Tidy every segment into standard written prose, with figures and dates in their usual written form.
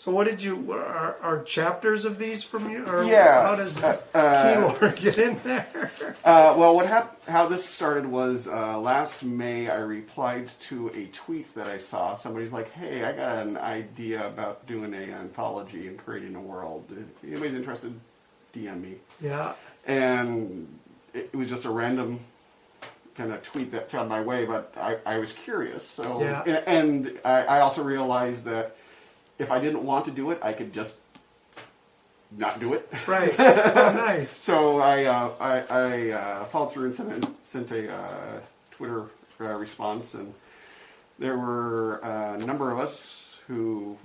So what did you, are chapters of these from you? Or Yeah. how does Keylor get in there? Well, how this started was last May I replied to a tweet that I saw. Somebody's like, hey, I got an idea about doing an anthology and creating a world. If anybody's interested, DM me. Yeah. And it was just a random kind of tweet that found my way, but I was curious. So, yeah. And I also realized that if I didn't want to do it, I could just not do it. Right. Oh, nice. So I followed through and sent a Twitter response, and there were a number of us who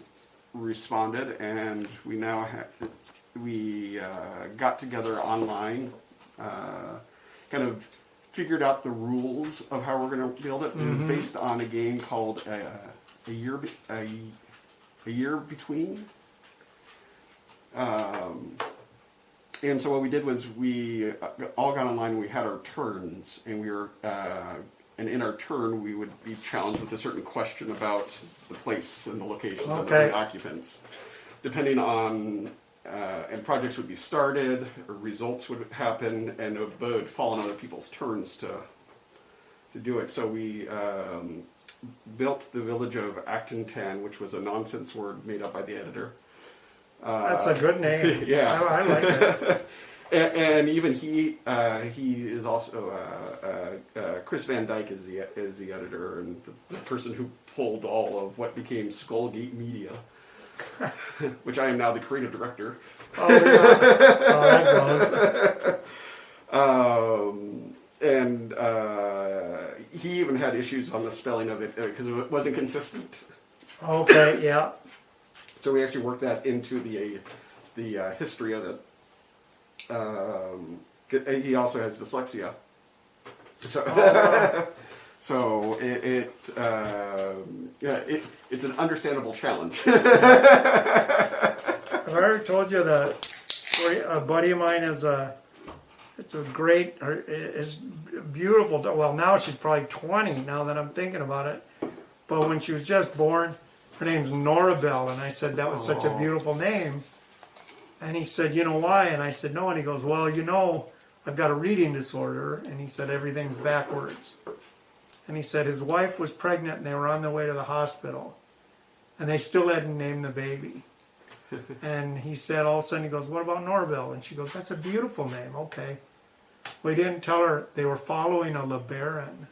responded, and we now got together online, kind of figured out the rules of how we're going to build it. Mm-hmm. It was based on a game called A Year Between. And so what we did was we all got online and we had our turns, and we were and in our turn we would be challenged with a certain question about the place and the locations of the occupants. Depending on and projects would be started, or results would happen, and it would fall on other people's turns to do it. So we built the village of Acton, which was a nonsense word made up by the editor. That's a good name. Yeah, I like it. and even he is also Chris Van Dyke is the editor and the person who pulled all of what became Skullgate Media, which I am now the creative director. Oh yeah, that goes. And he even had issues on the spelling of it because it wasn't consistent. Okay, yeah. So we actually worked that into the history of it. He also has dyslexia, so so it's an understandable challenge. I've already told you that a buddy of mine is is beautiful. Well, now she's probably 20. Now that I'm thinking about it, but when she was just born, her name's Norabelle, and I said that was such a beautiful name. And he said, you know why? And I said, no. And he goes, well, I've got a reading disorder. And he said, everything's backwards. And he said his wife was pregnant and they were on their way to the hospital. And they still hadn't named the baby. And he said, all of a sudden, he goes, what about Norabelle? And she goes, that's a beautiful name. Okay. We didn't tell her they were following a LeBaron.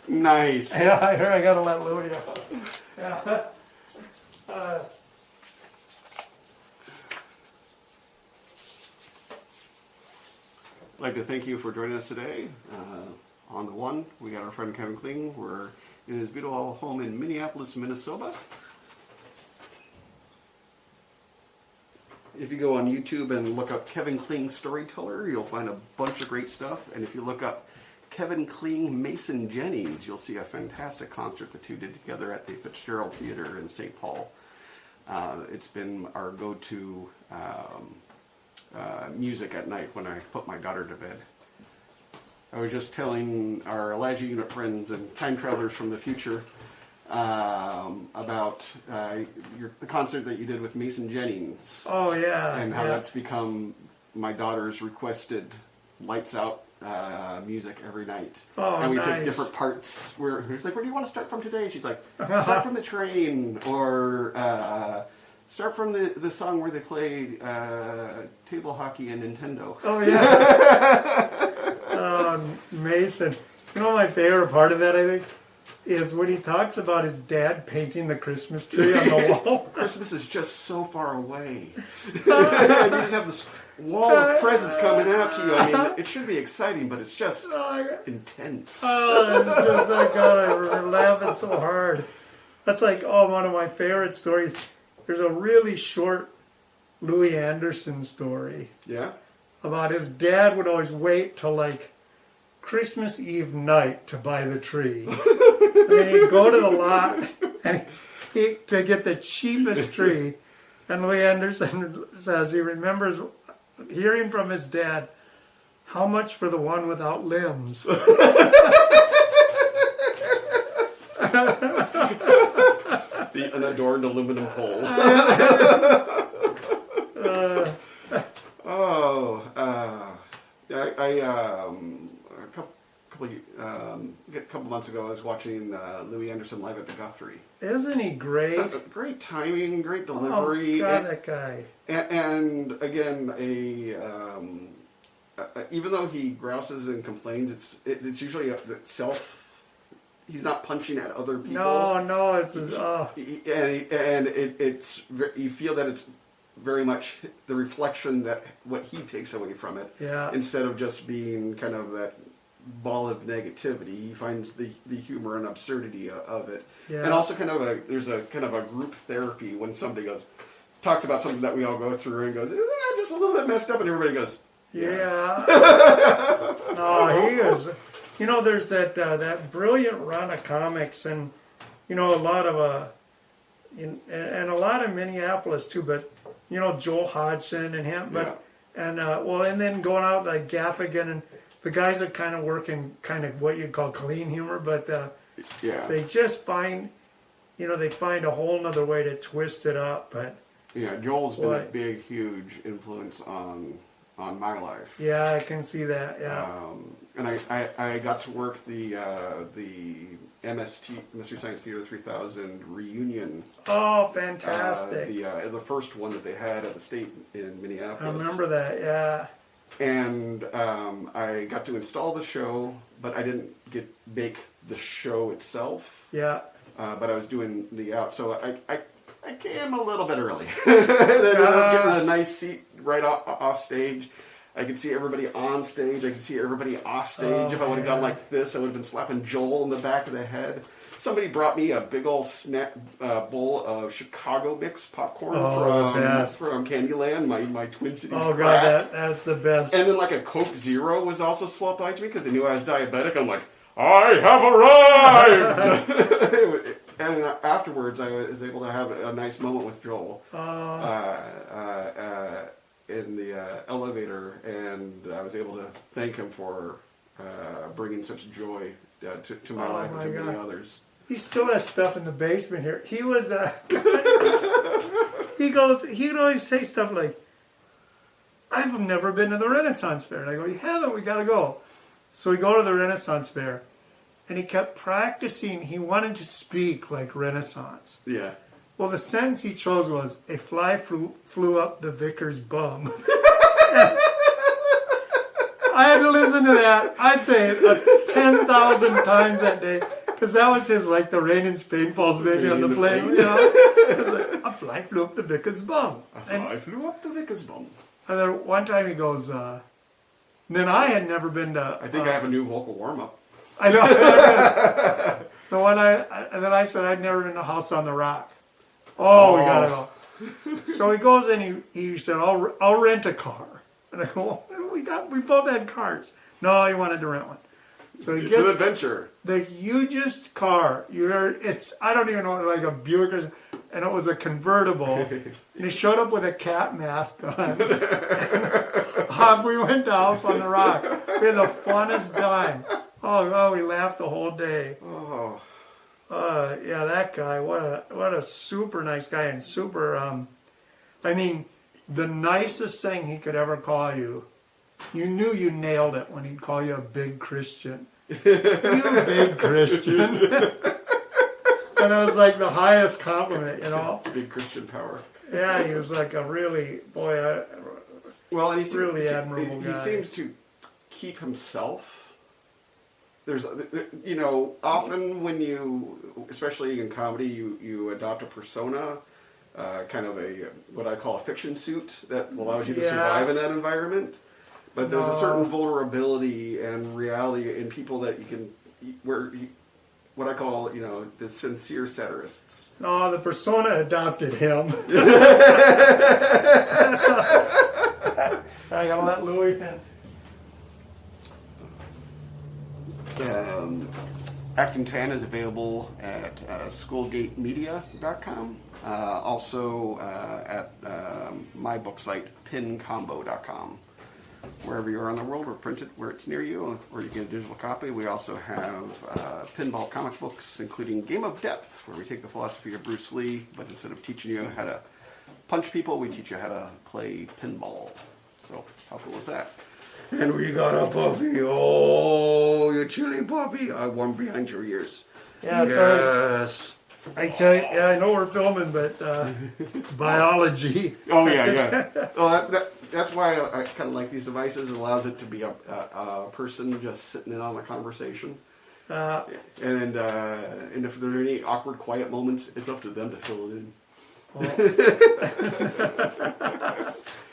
Nice. Yeah, I gotta let Louie out. Yeah. I'd like to thank you for joining us today. On the One, we got our friend Kevin Kling. We're in his beautiful home in Minneapolis, Minnesota. If you go on YouTube and look up Kevin Kling Storyteller, you'll find a bunch of great stuff. And if you look up Kevin Kling Mason Jennings, you'll see a fantastic concert the two did together at the Fitzgerald Theater in St. Paul. It's been our go-to music at night when I put my daughter to bed. I was just telling our Elijah Unit friends and time travelers from the future about the concert that you did with Mason Jennings. Oh, yeah. And how that's become my daughter's requested lights out music every night. Oh, and we nice. pick different parts. He's like, where do you want to start from today? She's like, start from the train, or start from the song where they play table hockey and Nintendo. Oh, yeah. Mason. You know my favorite part of that, I think, is when he talks about his dad painting the Christmas tree on the wall. Christmas is just so far away. You just have this wall of presents coming out to you. I mean, it should be exciting, but it's just intense. Oh, it's just like, God, I'm laughing so hard. That's like, one of my favorite stories. There's a really short Louis Anderson story. Yeah? About his dad would always wait till like Christmas Eve night to buy the tree. And then he'd go to the lot and to get the cheapest tree. And Louis Anderson says he remembers hearing from his dad, how much for the one without limbs? an adorned aluminum pole. A couple months ago, I was watching Louis Anderson live at the Guthrie. Isn't he great? Great timing, great delivery. Oh, God, that guy. And again, even though he grouses and complains, it's usually self. He's not punching at other people. No, it's you feel that it's very much the reflection that what he takes away from it. Yeah. Instead of just being kind of that ball of negativity, he finds the humor and absurdity of it. Yeah. And also there's a kind of a group therapy when somebody talks about something that we all go through and goes, isn't that just a little bit messed up? And everybody goes, yeah. No, he is. You know, there's that brilliant run of comics, and you know, a lot of and a lot of Minneapolis too. But you know, Joel Hodgson and him. But and then going out like Gaffigan and the guys that kind of work in kind of what you'd call clean humor, but they just find, you know, they find a whole nother way to twist it up. But yeah, Joel's been a big, huge influence on my life. Yeah, I can see that. Yeah. And I got to work the MST Mystery Science Theater 3000 reunion. Oh, fantastic! The first one that they had at the State in Minneapolis. I remember that. Yeah. And I got to install the show, but I didn't bake the show itself. Yeah. But I was doing the out, so I came a little bit early. And I ended up getting a nice seat right off stage. I could see everybody on stage. I could see everybody off stage. If I would have gone like this, I would have been slapping Joel in the back of the head. Somebody brought me a big old bowl of Chicago mix popcorn from Candyland, my Twin Cities Oh, crack. God, that's the best. And then like a Coke Zero was also swapped by to me because they knew I was diabetic. I'm like, I have arrived! And afterwards, I was able to have a nice moment with Joel in the elevator, and I was able to thank him for bringing such joy to my life and to many others. He still has stuff in the basement here. He was, he'd always say stuff like, I've never been to the Renaissance Fair. And I go, you haven't? We got to go. So we go to the Renaissance Fair, and he kept practicing. He wanted to speak like Renaissance. Yeah. Well, the sentence he chose was, a fly flew up the vicar's bum. I had to listen to that, I'd say 10,000 times that day. Because that was his, like, the Rain in Spain Falls Baby on the plane, you know. It was like, a fly flew up the vicar's bum. A fly flew up the vicar's bum. And then one time he goes, then I had never been to... I think I have a new vocal warm-up. I know. And then I said, I'd never been to House on the Rock. Oh, we gotta go. So he goes and he said, I'll rent a car. And I go, we both had cars. No, he wanted to rent one. So he it's an adventure. The hugest car. I don't even know, like a Buick, and it was a convertible. And he showed up with a cat mask on. We went to House on the Rock. We had the funnest time. Oh, we laughed the whole day. Oh. Yeah, that guy. What a super nice guy, and super. I mean, the nicest thing he could ever call you. You knew you nailed it when he'd call you a big Christian. You big Christian. And it was like the highest compliment, you know. Big Christian power. Yeah, he was like a really and he's really admirable guy. He seems to keep himself. There's, you know, often when you, especially in comedy, you adopt a persona, kind of what I call a fiction suit that allows you to survive in that environment. But there's a certain vulnerability and reality in people that you can, what I call, you know, the sincere satirists. No, the persona adopted him. I gotta let Louis in. Acting Tan is available at schoolgatemedia.com. Also at my book site, pincombo.com. wherever you are in the world, or print it where it's near you, or you get a digital copy. We also have pinball comic books, including Game of Depth, where we take the philosophy of Bruce Lee, but instead of teaching you how to punch people, we teach you how to play pinball. So how cool is that? And we got a puppy. Oh, your chili puppy. I warm behind your ears. Yeah, yes. I tell you, yeah, I know we're filming, but biology. Oh, yeah. Well, that's why I kind of like these devices. It allows it to be a person just sitting in on the conversation. And if there are any awkward, quiet moments, it's up to them to fill it in.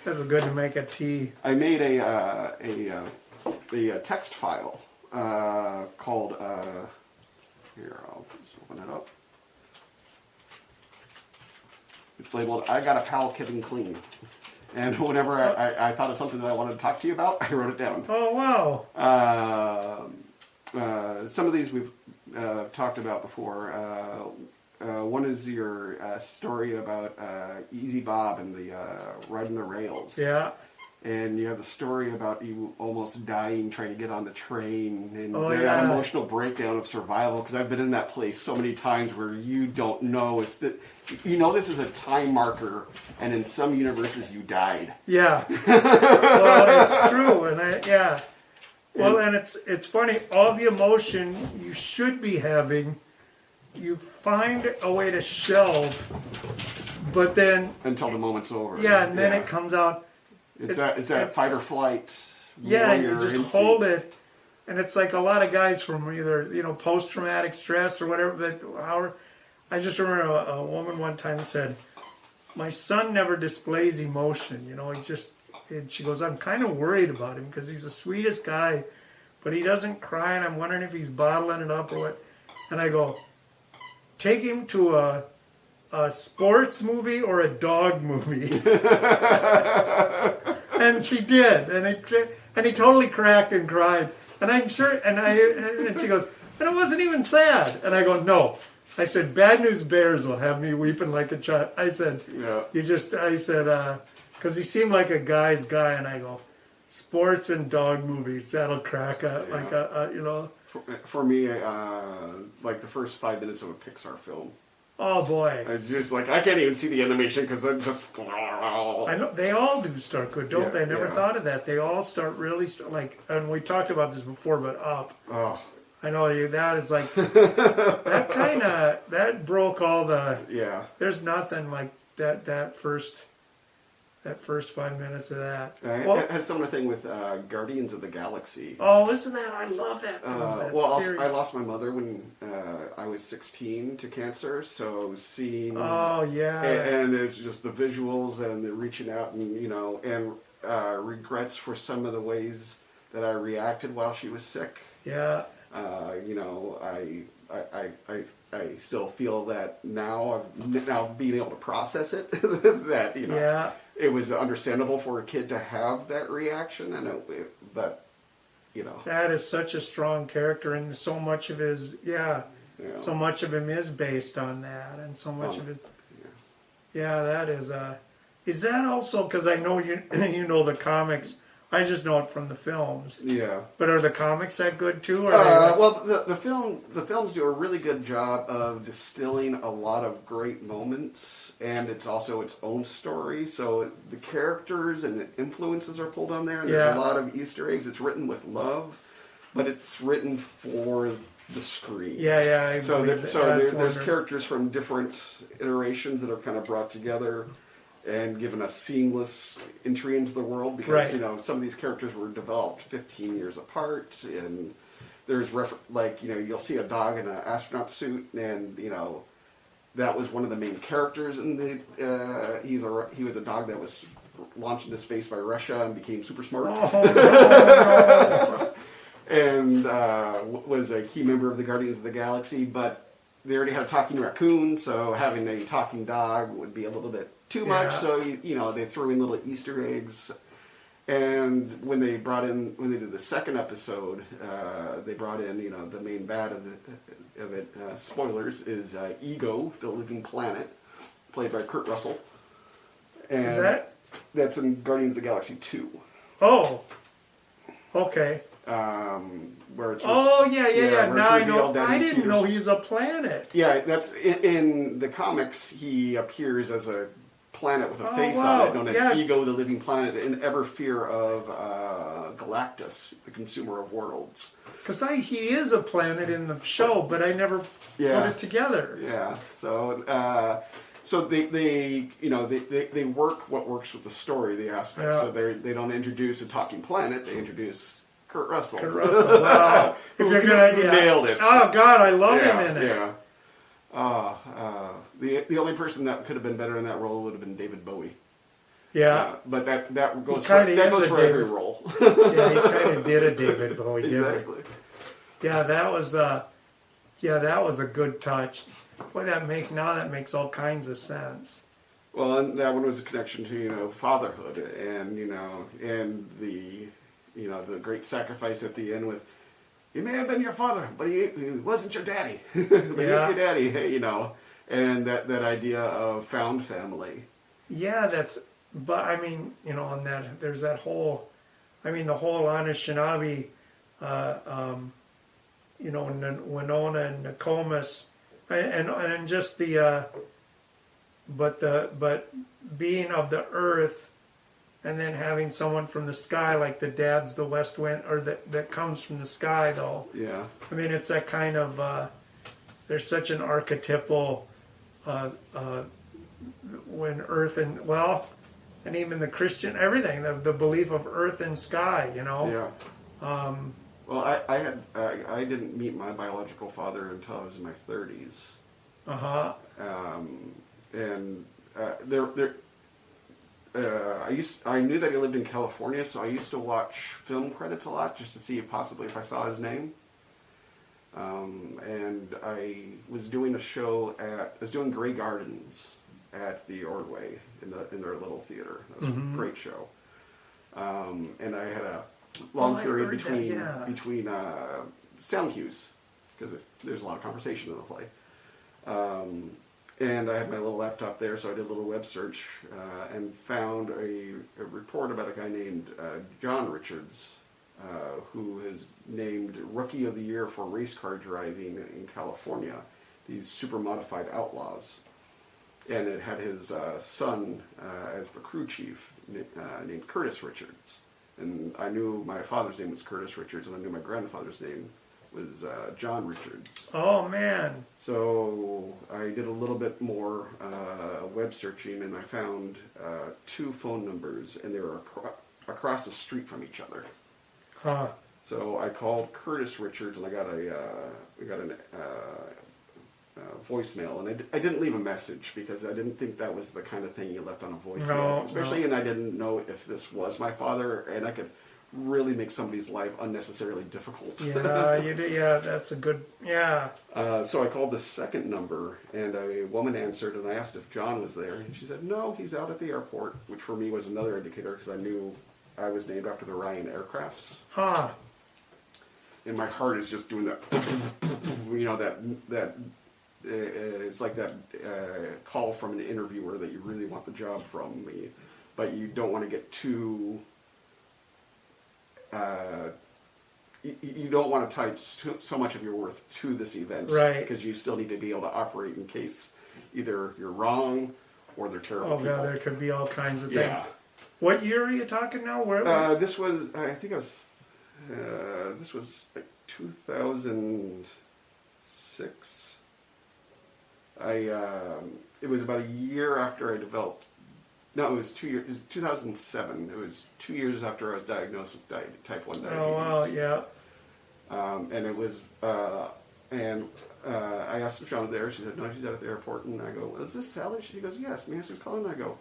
That's good to make a tea. I made a text file called. Here, I'll just open it up. It's labeled "I got a pal, Kevin Kling," and whenever I thought of something that I wanted to talk to you about, I wrote it down. Oh wow! Some of these we've talked about before. One is your story about Easy Bob and the riding the rails. Yeah. And you have the story about you almost dying trying to get on the train, and that emotional breakdown of survival. Because I've been in that place so many times where you don't know if this is a time marker, and in some universes you died. Yeah. Well, it's true, and Well, and it's funny. All the emotion you should be having, you find a way to shelve, but then until the moment's over. Yeah, and then it comes out. It's that fight or flight. Yeah, and you just hold it, and it's like a lot of guys from either post-traumatic stress or whatever. But I just remember a woman one time said, "My son never displays emotion. And she goes, I'm kind of worried about him because he's the sweetest guy, but he doesn't cry, and I'm wondering if he's bottling it up or what." And I go, "Take him to a sports movie or a dog movie." And she did, and he totally cracked and cried, and I'm sure, and she goes, "And it wasn't even sad." And I go, "No," I said, "Bad News Bears will have me weeping like a child." I said, "Yeah." Because he seemed like a guy's guy, and I go, "Sports and dog movies, that'll crack For me, like the first 5 minutes of a Pixar film. Oh boy! It's just like I can't even see the animation because I'm just. I know they all do start good, don't they? I never thought of that. They all start really and we talked about this before, but up. Oh. I know that is like that broke all the. Yeah. There's nothing like that first 5 minutes of that. It had similar thing with Guardians of the Galaxy. Oh, isn't that? I love that. I lost my mother when I was 16 to cancer, so seeing. Oh yeah. And it's just the visuals and the reaching out and regrets for some of the ways that I reacted while she was sick. Yeah. I still feel that now being able to process it that Yeah. It was understandable for a kid to have that reaction, but that is such a strong character, and so much of his so much of him is based on that, and so much of his that is that also because I know you the comics. I just know it from the films. Yeah. But are the comics that good too? Or well, the films do a really good job of distilling a lot of great moments, and it's also its own story. So the characters and the influences are pulled on there, and there's a lot of Easter eggs. It's written with love, but it's written for the screen. Yeah. There's characters from different iterations that are kind of brought together and given a seamless entry into the world because some of these characters were developed 15 years apart, and there's you'll see a dog in an astronaut suit, and that was one of the main characters, and he was a dog that was launched into space by Russia and became super smart. And was a key member of the Guardians of the Galaxy, but they already had a talking raccoon, so having a talking dog would be a little bit too much. So they threw in little Easter eggs. And when they did the second episode, they brought in the main bad of it. Spoilers is Ego, the Living Planet, played by Kurt Russell. And is that? That's in Guardians of the Galaxy 2. Oh. Okay. Where it's Oh, yeah. where Now it's I know. revealed that I he's didn't Peter's- know he's a planet. Yeah, that's in the comics. He appears as a planet with a Oh, face wow. on it, known as Yeah. Ego, the living planet, in ever fear of Galactus, the consumer of worlds. Because he is a planet in the show, but I never Yeah. put it together. Yeah. So they work what works with the story, the aspects. Yeah. So they don't introduce a talking planet. They introduce Kurt Russell. Kurt Russell, wow. If you're gonna, Who nailed it. Oh, God, I love him in it. Yeah. The only person that could have been better in that role would have been David Bowie. Yeah. But that goes kinda is for a every David. role. Yeah, he kind of did a David Bowie, didn't he? Exactly. Yeah, that was a good touch. Boy, that makes all kinds of sense. Well, and that one was a connection to fatherhood, and and the the great sacrifice at the end with, he may have been your father, but he wasn't your daddy. But he's your daddy, and that idea of found family. Yeah, but I mean, on that, there's that whole, the whole Anishinaabe, Winona and Nokomis, and just but being of the earth, and then having someone from the sky, like the dad's the west wind, or that comes from the sky, though. Yeah. I mean, it's that kind of, there's such an archetypal, when earth and even the Christian, everything, the belief of earth and sky, Yeah. Well, I didn't meet my biological father until I was in my 30s. Uh-huh. And I knew that he lived in California, so I used to watch film credits a lot just to see if I saw his name. And I was doing doing Grey Gardens at the Ordway in their little theater. That was a great show. And I had a long period between sound cues, because there's a lot of conversation in the play. And I had my little laptop there, so I did a little web search and found a report about a guy named John Richards, who is named Rookie of the Year for race car driving in California, these super modified outlaws. And it had his son as the crew chief, named Curtis Richards. And I knew my father's name was Curtis Richards, and I knew my grandfather's name was John Richards. Oh, man. So I did a little bit more web searching, and I found 2 phone numbers, and they were across the street from each other. Huh. So I called Curtis Richards, and I got a voicemail, and I didn't leave a message because I didn't think that was the kind of thing you left on a voicemail. Especially, and I didn't know if this was my father, and I could really make somebody's life unnecessarily difficult. Yeah, you did. Yeah, that's a good. Yeah. So I called the second number, and a woman answered, and I asked if John was there, and she said, "No, he's out at the airport," which for me was another indicator because I knew I was named after the Ryan aircrafts. Huh. And my heart is just doing that. That. It's like that call from an interviewer that you really want the job from me, but you don't want to get too. You don't want to tie so much of your worth to this event, right? Because you still need to be able to operate in case either you're wrong or they're terrible. Oh god, there could be all kinds of yeah. things. What year are you talking now? Where? This was, I think I was. This was like 2006. It was about a year after I developed. No, it was 2 years. It was 2007. It was 2 years after I was diagnosed with type 1 diabetes. Oh wow, yeah. And it was, I asked if Sean was there. She said, "No, she's out at the airport." And I go, "Well, is this Sally?" She goes, "Yes." May I ask who's calling? And I go,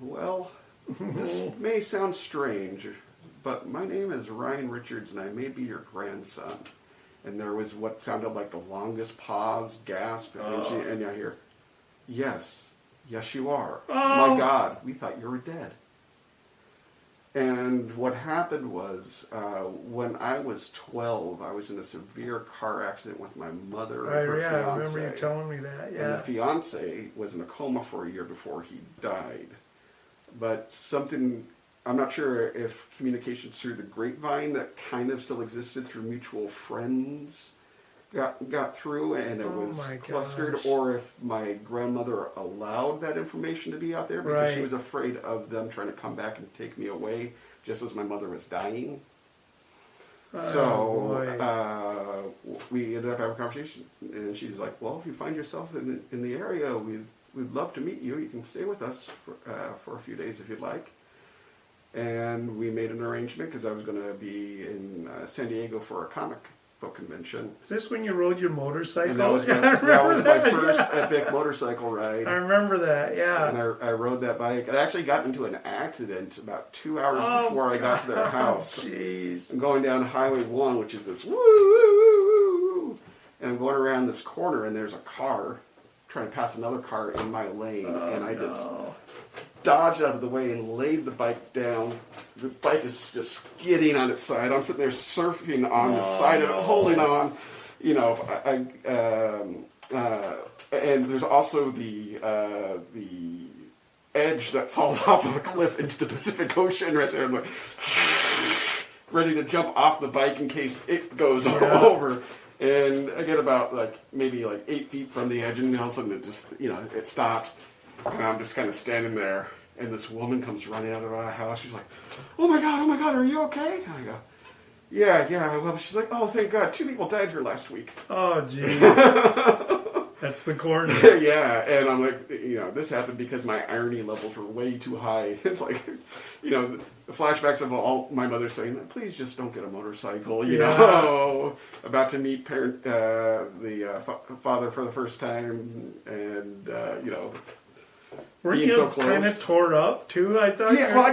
"Well, this may sound strange, but my name is Ryan Richards, and I may be your grandson." And there was what sounded like the longest pause, gasp, and I hear, yes, you are. Oh. My God, we thought you were dead. And what happened was, when I was 12, I was in a severe car accident with my mother and her fiance. I remember you telling me that, yeah. And the fiance was in a coma for a year before he died. But something I'm not sure if communications through the grapevine that kind of still existed through mutual friends got through, and it was clustered, gosh. or if my grandmother allowed that information to be out there because she Right. was afraid of them trying to come back and take me away just as my mother was dying. So we ended up having a conversation, and she's like, "Well, if you find yourself in the area, we'd love to meet you. You can stay with us for a few days if you'd like." And we made an arrangement because I was going to be in San Diego for a comic book convention. Is this when you rode your motorcycle? And that was my first epic motorcycle ride. I remember that, yeah. And I rode that bike. I actually got into an accident about 2 hours before I got to their house. Jeez. I'm going down Highway 1, which is this woo, woo, woo, woo. And I'm going around this corner, and there's a car trying to pass another car in my lane. And I just dodged out of the way and laid the bike down. The bike is just skidding on its side. I'm sitting there surfing on the side of it, holding on. You know, and there's also the edge that falls off of a cliff into the Pacific Ocean right there. I'm like, ready to jump off the bike in case it goes over. And I get about maybe 8 feet from the edge, and all of a sudden it just, it stopped. And I'm just kind of standing there, and this woman comes running out of our house. She's like, oh my God, are you okay? And I go, yeah. Well, she's like, oh, thank God, 2 people died here last week. Oh, geez. That's the corner. Yeah, and I'm like, this happened because my irony levels were way too high. It's like, the flashbacks of all my mother saying, please just don't get a motorcycle, you know, about to meet the father for the first time, and, Were being you so close. kind of tore up too? I thought. Yeah, well,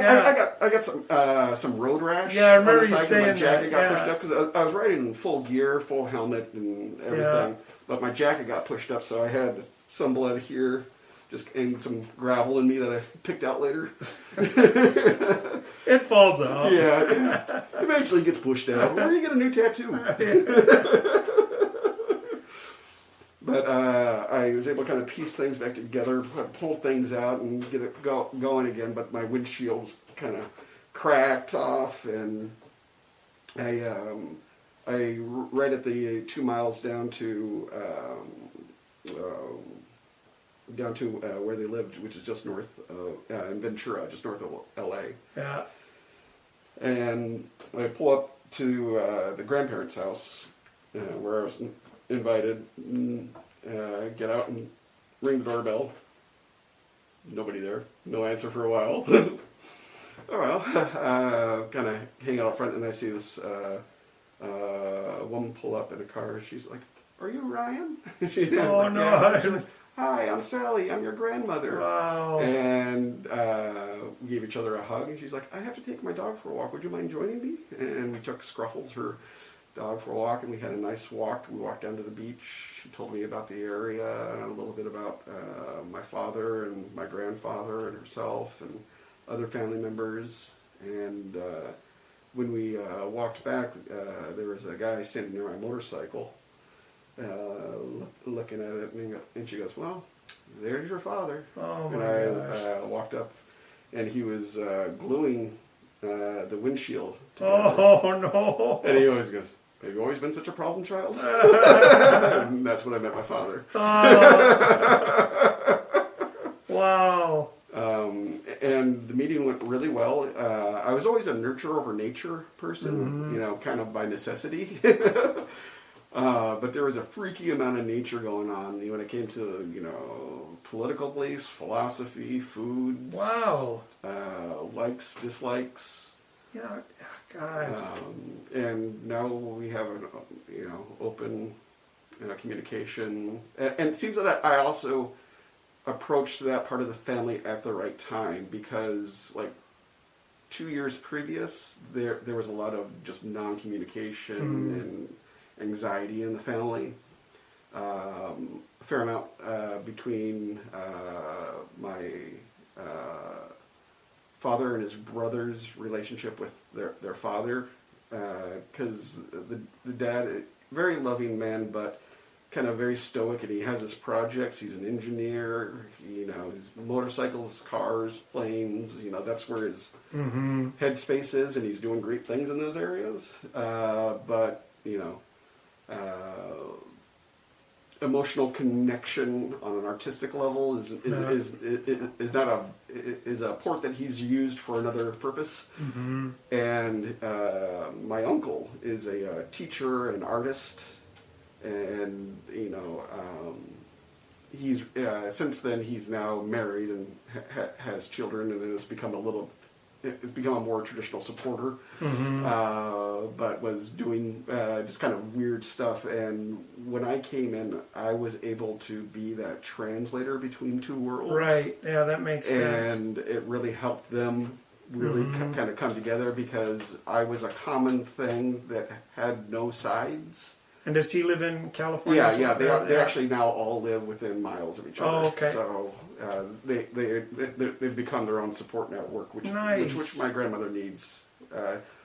I got some road rash. Yeah, I remember on the you side, saying my jacket that, got pushed up because I was riding in full gear, full helmet, and everything. But my jacket got pushed up, so I had some blood here, and some gravel in me that I picked out later. It falls out. Yeah, eventually gets pushed out. Where do you get a new tattoo? But I was able to kind of piece things back together, pull things out, and get it going again. But my windshield's kind of cracked off, and I right at the 2 miles down to where they lived, which is just north of in Ventura, just north of L.A. Yeah. And I pull up to the grandparents' house where I was invited. Get out and ring the doorbell. Nobody there. No answer for a while. Oh well. Kind of hang out up front, and I see this woman pull up in a car. She's like, "Are you Ryan?" She's Oh like, no! yeah. She's like, "Hi, I'm Sally. I'm your grandmother." Wow. And we gave each other a hug, and she's like, "I have to take my dog for a walk. Would you mind joining me?" And we took Scruffles, her dog, for a walk, and we had a nice walk. We walked down to the beach. She told me about the area and a little bit about my father and my grandfather and herself and other family members. And when we walked back, there was a guy standing near my motorcycle looking at it, and she goes, "Well, there's your father." Oh my gosh. gosh. I walked up, and he was gluing the windshield together. Oh no! And he always goes, "Have you always been such a problem child?" And that's when I met my father. Oh. Wow. And the meeting went really well. I was always a nurture over nature person, kind of by necessity. But there was a freaky amount of nature going on when it came to, political beliefs, philosophy, foods. Wow. Likes, dislikes. Yeah. God. And now we have an, open communication. And it seems that I also approached that part of the family at the right time, because 2 years previous, there was a lot of just non-communication and anxiety in the family. A fair amount between my father and his brother's relationship with their father, because the dad, very loving man, but kind of very stoic, and he has his projects. He's an engineer, you know, his motorcycles, cars, planes, you know, that's where his headspace is, and he's doing great things in those areas. But, you know, emotional connection on an artistic level is a port that he's used for another purpose. And my uncle is a teacher and artist, and you know, he's since then he's now married and has children, and it has become a more traditional supporter, but was doing just kind of weird stuff. And when I came in, I was able to be that translator between two worlds. Right. Yeah, that makes sense. And it really helped them really kind of come together, because I was a common thing that had no sides. And does he live in California? Yeah. They actually now all live within miles of each other. Oh, okay. So they've become their own support network, which my grandmother needs.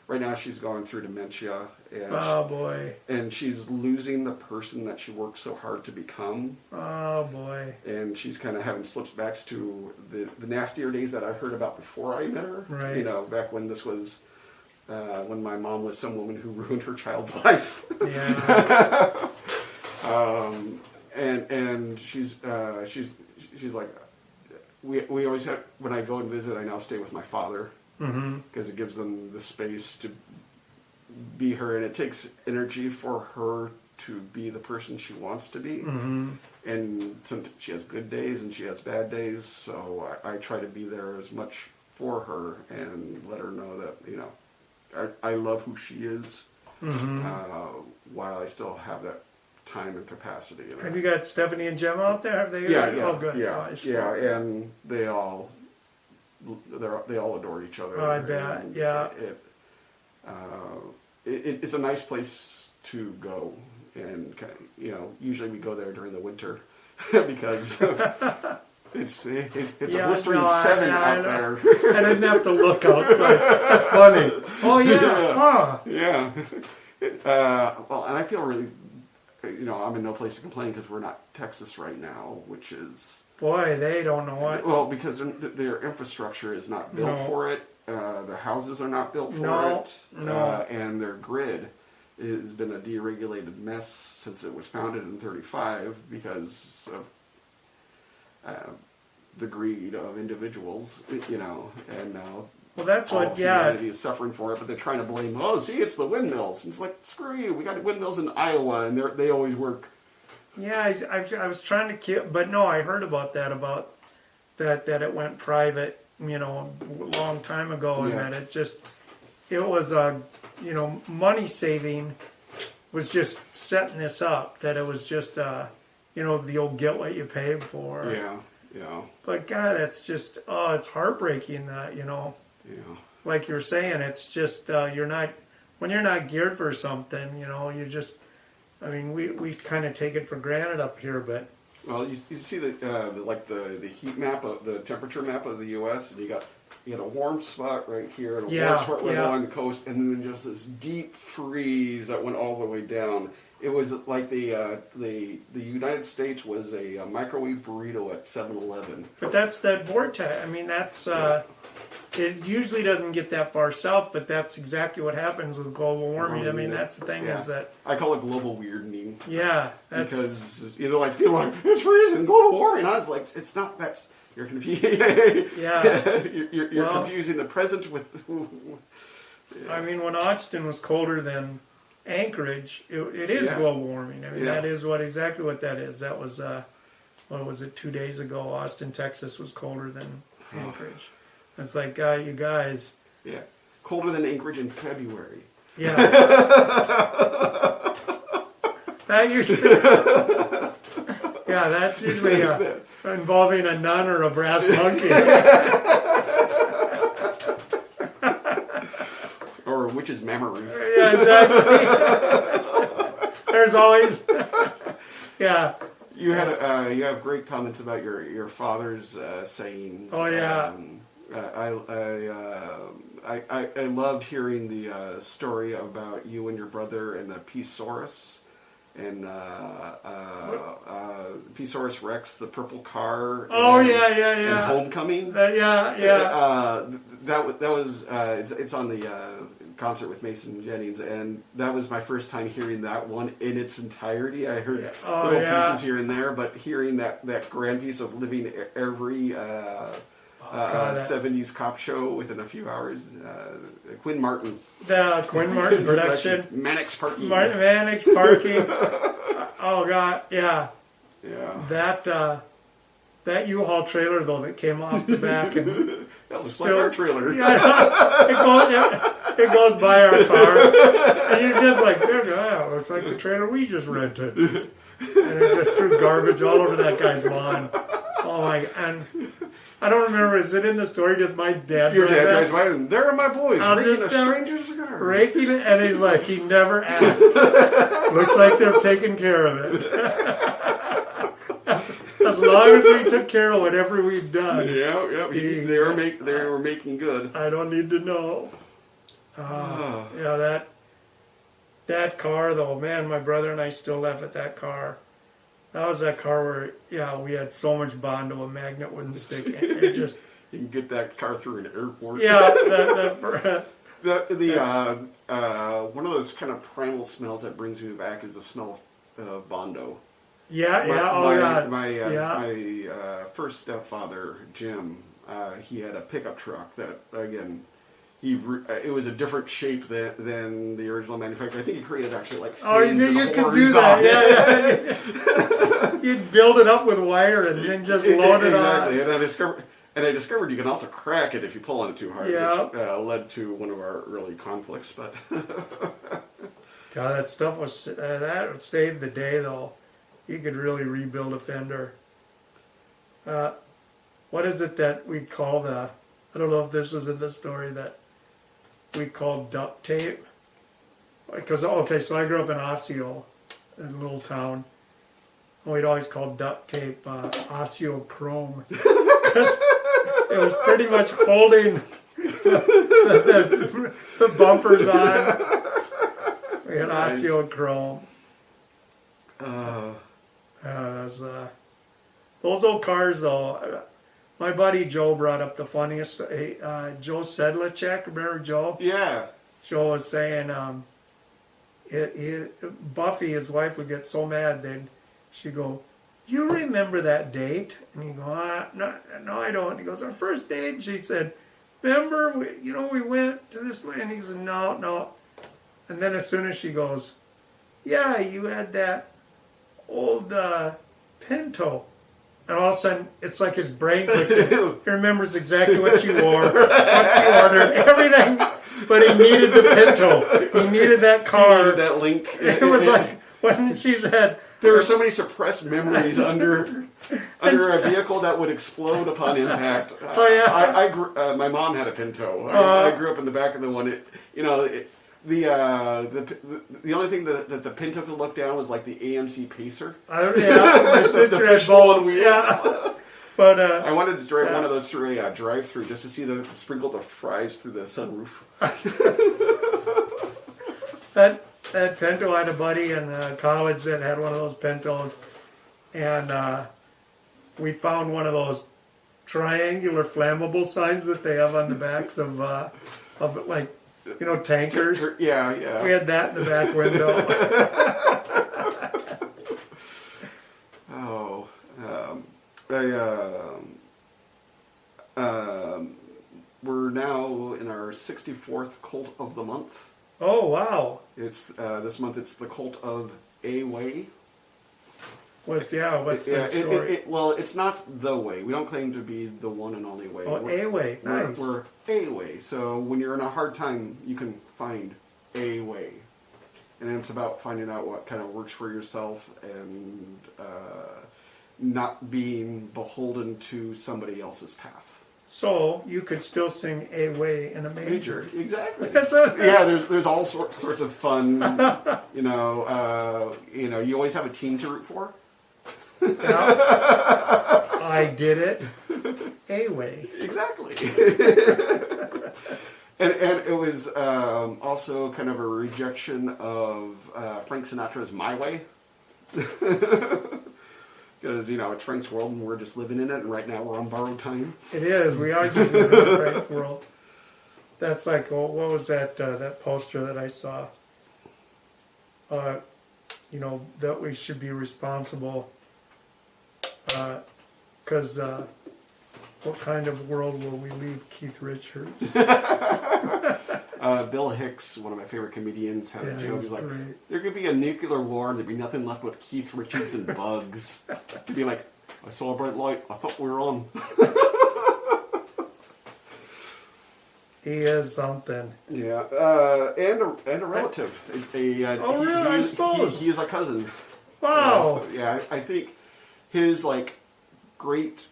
Right now, she's going through dementia, and boy, and she's losing the person that she worked so hard to become. Oh boy, and she's kind of having slipbacks to the nastier days that I heard about before I met her. Right. You know, back when this was. When my mom was some woman who ruined her child's life. Yeah. And she's like, we always have, when I go and visit, I now stay with my father, because it gives them the space to be her, and it takes energy for her to be the person she wants to be. And sometimes she has good days and she has bad days, so I try to be there as much for her and let her know that, you know, I love who she is, while I still have that time and capacity. You know? Have you got Stephanie and Gemma out there? Have they? Yeah. Oh, good. Yeah, and they all adore each other. Oh, I bet. Yeah. It's a nice place to go, and you know, usually we go there during the winter because. It's a blistering 7 out there. I didn't have to look outside. That's funny. Oh yeah. Yeah. Well, and I feel really, you know, I'm in no place to complain because we're not Texas right now, which is. Boy, they don't know what. Well, because their infrastructure is not built for it. Their houses are not built for it. And their grid has been a deregulated mess since it was founded in '35 because of. The greed of individuals, you know, and now that's what humanity is suffering for it. But they're trying to blame. Oh, see, it's the windmills. And it's like, screw you. We got windmills in Iowa, and they always work. Yeah, I was trying to keep, but no, I heard about that it went private, you know, a long time ago, and that it was you know, money saving was just setting this up. That it was just you know, the old get what you pay for. Yeah. But God, that's just it's heartbreaking that, you know. Yeah. Like you're saying, it's just when you're not geared for something, you know, you just. I mean, we kind of take it for granted up here, but. Well, you see the heat map, the temperature map of the U.S., and you had a warm spot right here, and a warm spot right along the coast, and then just this deep freeze that went all the way down. It was like the United States was a microwave burrito at 7-Eleven. But that's that vortex. I mean, that's it usually doesn't get that far south, but that's exactly what happens with global warming. I mean, that's the thing is that I call it global weirding. Yeah, because people are like it's freezing, global warming. I was like, it's not. That's you're confusing. you're confusing the present with. I mean, when Austin was colder than Anchorage, it is global warming. I mean, that is exactly what that is. That was, what was it, 2 days ago? Austin, Texas was colder than Anchorage. It's like, you guys. Yeah. Colder than Anchorage in February. Yeah. That usually. Yeah, that's usually involving a nun or a brass monkey. Or a witch's memory. Yeah, exactly. There's always, You had you have great comments about your father's sayings. Oh yeah. I loved hearing the story about you and your brother and the Peacesaurus, and P-Saurus Rex, the purple car. Oh, and, yeah. And Homecoming. Yeah. That was it's on the concert with Mason Jennings, and that was my first time hearing that one in its entirety. I heard little pieces here and there, but hearing that grand piece of living every 70s cop show within a few hours. Quinn Martin. The Quinn Martin production. Mannix Parking. Mannix Parking. Oh, God, yeah. Yeah. That U-Haul trailer, though, that came off the back. And that was like our trailer. It goes by our car. And you're just like, it looks like the trailer we just rented. And it just threw garbage all over that guy's lawn. Oh, my. And I don't remember, is it in the story? Just my dad. Your dad drives by, and there are my boys raking a stranger's cigar. Raking it, and he's like, he never asked. Looks like they're taking care of it. As long as we took care of whatever we've done. Yeah. They were making good. I don't need to know. Yeah, that car though, man, my brother and I still laugh at that car. That was that car where, we had so much bond to a magnet wouldn't stick. It just you can get that car through an airport. Yeah, one of those kind of primal smells that brings me back is the smell of Bondo. My first stepfather, Jim, he had a pickup truck that, again, it was a different shape than the original manufacturer. I think he created actually like fins you could do that. Yeah. You'd build it up with wire and then just load it on. Exactly. And I discovered you can also crack it if you pull on it too hard, which led to one of our early conflicts. But God, that stuff was that saved the day though. You could really rebuild a fender. What is it that we call I don't know if this was in the story that we called duct tape. Because, so I grew up in Osseo, in a little town. And we'd always call duct tape Osseo chrome. Because it was pretty much holding the bumpers on. We had Osseo chrome. Those old cars, though. My buddy Joe brought up the funniest. Joe Sedlacek, remember Joe? Yeah. Joe was saying, Buffy, his wife, would get so mad, then she'd go, "You remember that date?" And he'd go, no, I don't. He goes, "Our first date." And she said, "Remember, we went to this way." And he said, no. And then as soon as she goes, "Yeah, you had that old Pinto." And all of a sudden, it's like his brain clicks in. He remembers exactly what she wore, what she ordered, everything. But he needed the Pinto. He needed that car. He needed that link. It was like when she said... There were so many suppressed memories under a vehicle that would explode upon impact. My mom had a Pinto. I grew up in the back of the one. The only thing that the Pinto could look down was like the AMC Pacer. My sister had both wheels. Yeah. But I wanted to drive one of those through a drive-through just to see the sprinkle the fries through the sunroof. That Pinto, I had a buddy in college that had one of those Pintos, and we found one of those triangular flammable signs that they have on the backs of like. Tankers. Yeah. We had that in the back window. We're now in our 64th cult of the month. Oh, wow. It's this month. It's the cult of A-Way. What's that story? Well, it's not the way. We don't claim to be the one and only way. Oh, A-Way. Nice. We're A-Way. So when you're in a hard time, you can find a way. And it's about finding out what kind of works for yourself and not being beholden to somebody else's path. So you could still sing A-Way in a major. Exactly. There's all sorts of fun. You always have a team to root for. I did it A-Way. Exactly. and it was also kind of a rejection of Frank Sinatra's My Way. Because, it's Frank's world and we're just living in it, and right now we're on borrowed time. It is. We are just living in Frank's world. That's like, what was that that poster that I saw? That we should be responsible. Because what kind of world will we leave Keith Richards? Bill Hicks, one of my favorite comedians, had a joke. He's like, great. there could be a nuclear war and there'd be nothing left but Keith Richards and bugs. He'd be like, I saw a bright light. I thought we were on. He is something. Yeah, and a relative. Really? I suppose. He is a cousin. Wow. I think his great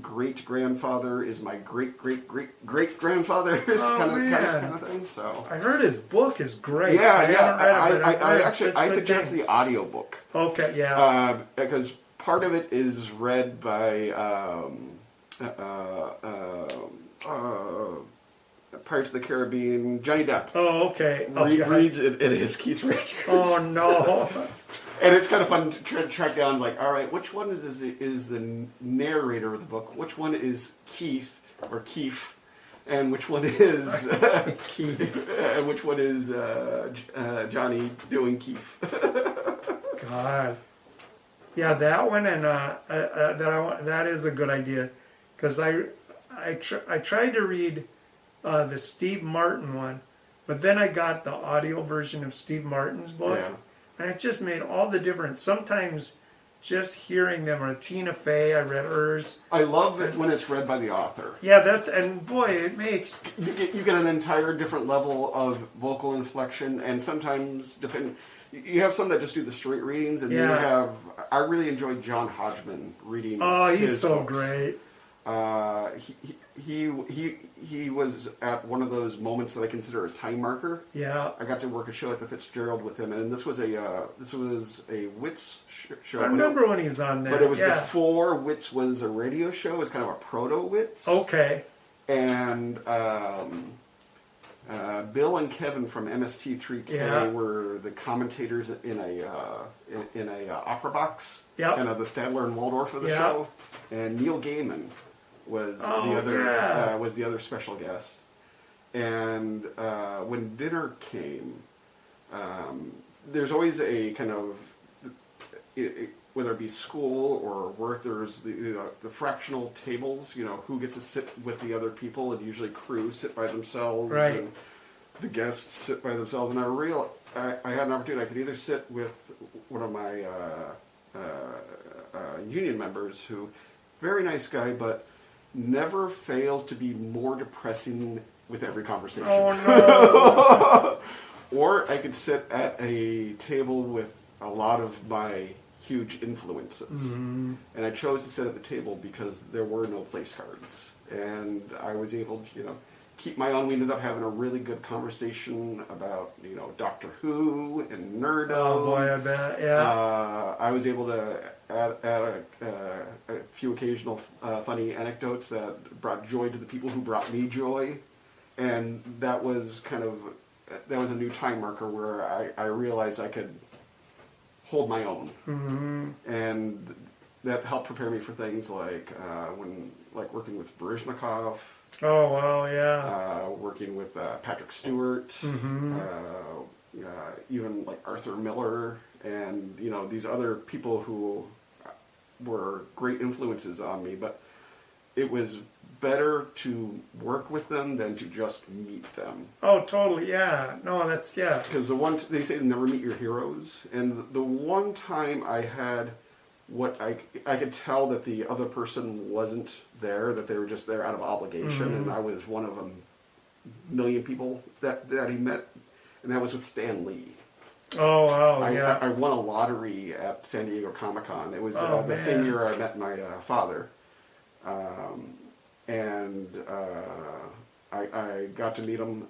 grandfather is my great grandfather's kind of thing. So I heard his book is great. I suggest the audiobook. Okay, yeah. Because part of it is read by Pirates of the Caribbean, Johnny Depp. Oh, okay. Reads it is Keith Richards. Oh no. And it's kind of fun to track down, all right, which one is the narrator of the book? Which one is Keith or Keith? And which one is Keith? And which one is Johnny doing Keith? God. Yeah, that one and that is a good idea, because I tried to read the Steve Martin one, but then I got the audio version of Steve Martin's book. Yeah. And it just made all the difference. Sometimes just hearing them, or Tina Fey, I read hers. I love it when it's read by the author. Yeah, and boy, it makes... You get an entire different level of vocal inflection, and sometimes, you have some that just do the straight readings, and then you have... I really enjoyed John Hodgman reading he's so books. great. He was at one of those moments that I consider a time marker. Yeah, I got to work a show at the Fitzgerald with him, and this was a Wits show. I remember when he was on there. But it was before Wits was a radio show. It was kind of a proto Wits. Okay. And Bill and Kevin from MST3K were the commentators in a opera box. Yep. Kind of the Stadler and Waldorf of the show. And Neil Gaiman was the other special guest. And when dinner came, there's always a kind of, whether it be school or work, there's the fractional tables. Who gets to sit with the other people, and usually crew sit by themselves, right? And the guests sit by themselves. And I had an opportunity. I could either sit with one of my union members, who, very nice guy, but never fails to be more depressing with every conversation. Oh no! Or I could sit at a table with a lot of my huge influences. Mm-hmm. And I chose to sit at the table because there were no place cards. And I was able to, keep my own. We ended up having a really good conversation about, Doctor Who and Nerdo. Oh boy, I bet, yeah. I was able to add a few occasional funny anecdotes that brought joy to the people who brought me joy. And that was a new time marker where I realized I could hold my own. Mm-hmm. And that helped prepare me for things like working with Baryshnikov. Oh, wow, yeah. Working with Patrick Stewart, mm-hmm. Even like Arthur Miller, and these other people who were great influences on me. But it was better to work with them than to just meet them. Oh, totally, yeah. No, that's, yeah. Because they say never meet your heroes, and the one time I had what I could tell that the other person wasn't there, that they were just there out of obligation, mm-hmm. and I was one of a million people that he met, and that was with Stan Lee. Oh, wow, yeah. I won a lottery at San Diego Comic-Con. It was the same year I met my father. And I got to meet him.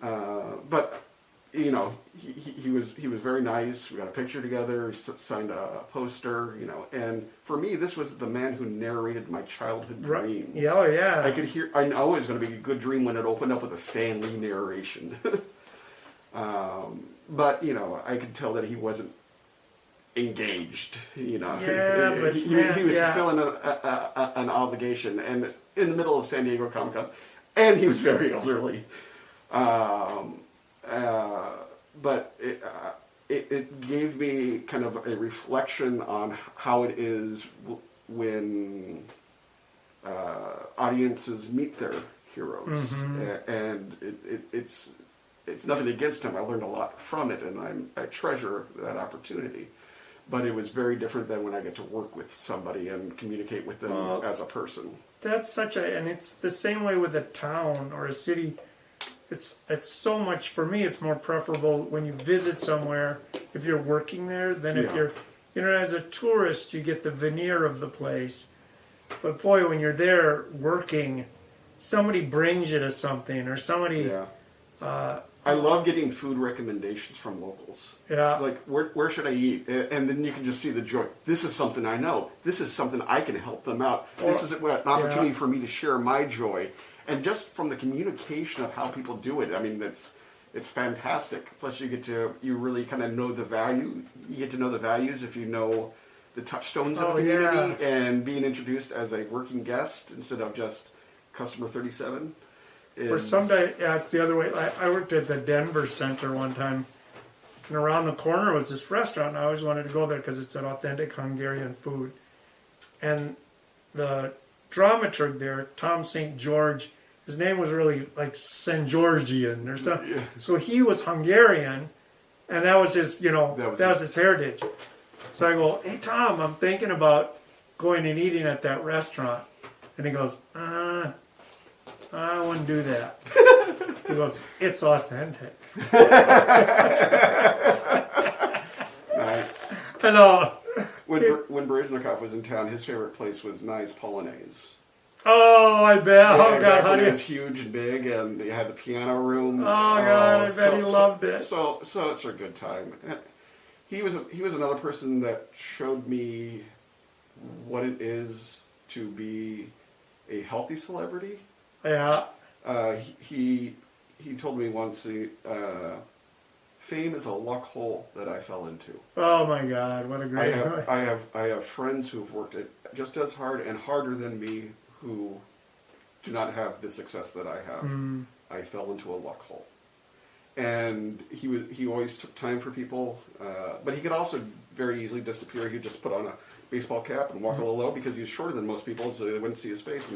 But, he was very nice. We got a picture together, signed a poster, And for me, this was the man who narrated my childhood dreams. Yeah, oh, yeah. I know it was going to be a good dream when it opened up with a Stan Lee narration. But, I could tell that he wasn't engaged. Yeah, but he was fulfilling an obligation, and in the middle of San Diego Comic Con, and he was very elderly. But it gave me kind of a reflection on how it is when audiences meet their heroes, and it's nothing against him. I learned a lot from it, and I treasure that opportunity. But it was very different than when I get to work with somebody and communicate with them as a person. That's and it's the same way with a town or a city. It's so much, for me, it's more preferable when you visit somewhere, if you're working there, than if you're, as a tourist, you get the veneer of the place. But boy, when you're there working, somebody brings you to something, or somebody... Yeah. I love getting food recommendations from locals. Yeah. Like, where should I eat? And then you can just see the joy. This is something I know. This is something I can help them out. This is an opportunity for me to share my joy. And just from the communication of how people do it, I mean, it's fantastic. Plus, you really kind of know the value. You get to know the values if you know the touchstones of the community, and being introduced as a working guest instead of just customer 37. Or someday, it's the other way. I worked at the Denver Center one time, and around the corner was this restaurant, and I always wanted to go there because it's an authentic Hungarian food. And the dramaturg there, Tom St. George, his name was really like St. Georgian or something. Yeah. So he was Hungarian, and that was his, that was his heritage. So I go, hey, Tom, I'm thinking about going and eating at that restaurant. And he goes, I wouldn't do that. He goes, it's authentic. Nice. I know. When Baryshnikov was in town, his favorite place was Nice Polonaise. Oh, I bet. Yeah, oh, God. Honey. It was huge and big, and you had the piano room. Oh, God, I bet he loved it. Such a good time. He was another person that showed me what it is to be a healthy celebrity. Yeah. He told me once, fame is a luck hole that I fell into. Oh my God, what a great! I have friends who've worked it just as hard and harder than me who do not have the success that I have. I fell into a luck hole, and he always took time for people, but he could also very easily disappear. He'd just put on a baseball cap and walk a little low because he was shorter than most people, so they wouldn't see his face.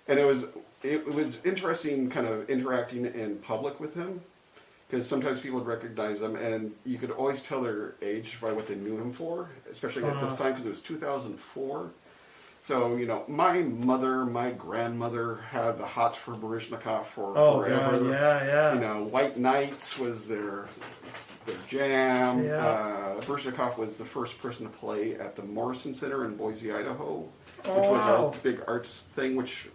And it was interesting kind of interacting in public with him, because sometimes people would recognize him, and you could always tell their age by what they knew him for, especially at this time, because it was 2004. So, my mother, my grandmother had the hots for Baryshnikov for forever. God, yeah. White Nights was their jam. Yeah. Baryshnikov was the first person to play at the Morrison Center in Boise, Idaho, which was our big arts thing, which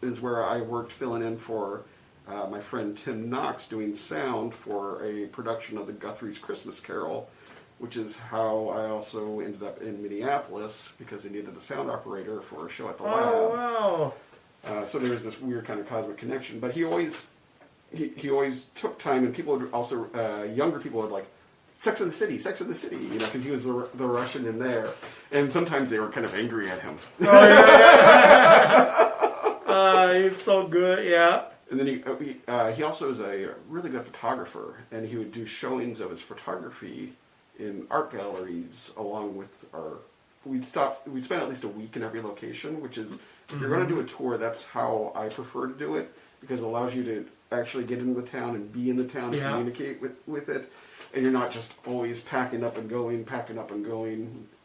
is where I worked filling in for my friend Tim Knox doing sound for a production of the Guthrie's Christmas Carol, which is how I also ended up in Minneapolis because they needed a sound operator for a show at the lab. Oh, wow. So there was this weird kind of cosmic connection. But he always took time, and people would also, younger people would like, Sex in the City, because he was the Russian in there. And sometimes they were kind of angry at him. Oh, yeah. He's so good, yeah. And then he also was a really good photographer, and he would do showings of his photography in art galleries along with we'd spend at least a week in every location, which is, if you're going to do a tour, that's how I prefer to do it, because it allows you to actually get into the town and be in the town and communicate with it, and you're not just always packing up and going,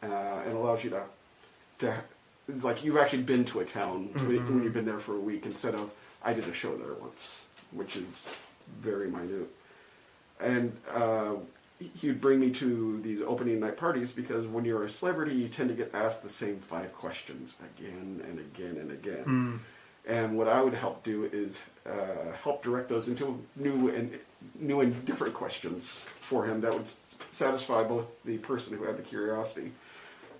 and allows you to it's like you've actually been to a town when you've been there for a week, instead of, I did a show there once, which is very minute. And he would bring me to these opening night parties, because when you're a celebrity, you tend to get asked the same 5 questions again and again and again. And what I would help do is help direct those into new and different questions for him that would satisfy both the person who had the curiosity,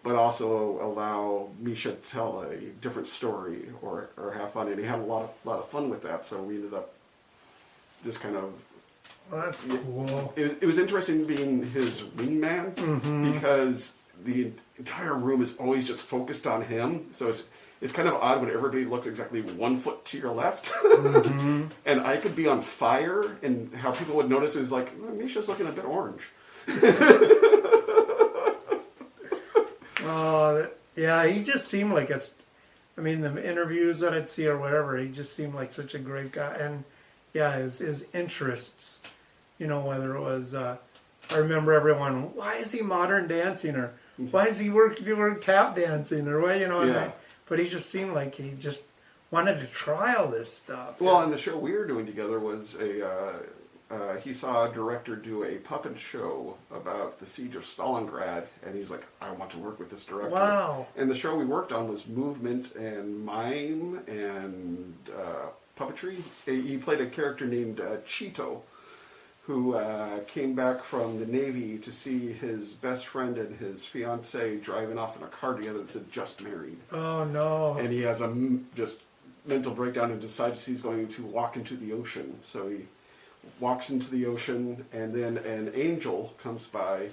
but also allow Misha to tell a different story or have fun. And he had a lot of fun with that. So we ended up just kind of Well, that's cool. It was interesting being his wingman because the entire room is always just focused on him. So it's kind of odd when everybody looks exactly 1 foot to your left. And I could be on fire, and how people would notice is like, oh, Misha's looking a bit orange. Yeah, he just seemed like I mean, the interviews that I'd see or whatever, he just seemed like such a great guy. And yeah, his interests, whether it was, I remember everyone, why is he modern dancing, or why does he work tap dancing, or why, but he just seemed like he just wanted to try all this stuff. Well, and the show we were doing together was he saw a director do a puppet show about the siege of Stalingrad, and he's like, I want to work with this director. Wow. And the show we worked on was movement and mime and puppetry. He played a character named Cheeto, who came back from the Navy to see his best friend and his fiancée driving off in a car together that said, just married. Oh, no. And he has a just mental breakdown and decides he's going to walk into the ocean. So he walks into the ocean, and then an angel comes by,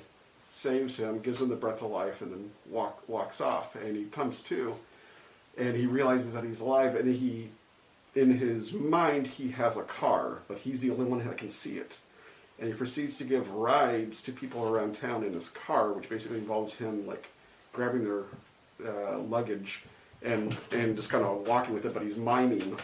saves him, gives him the breath of life, and then walks off. And he comes to, and he realizes that he's alive, and in his mind, he has a car, but he's the only one that can see it. And he proceeds to give rides to people around town in his car, which basically involves him like grabbing their luggage and just kind of walking with it, but he's miming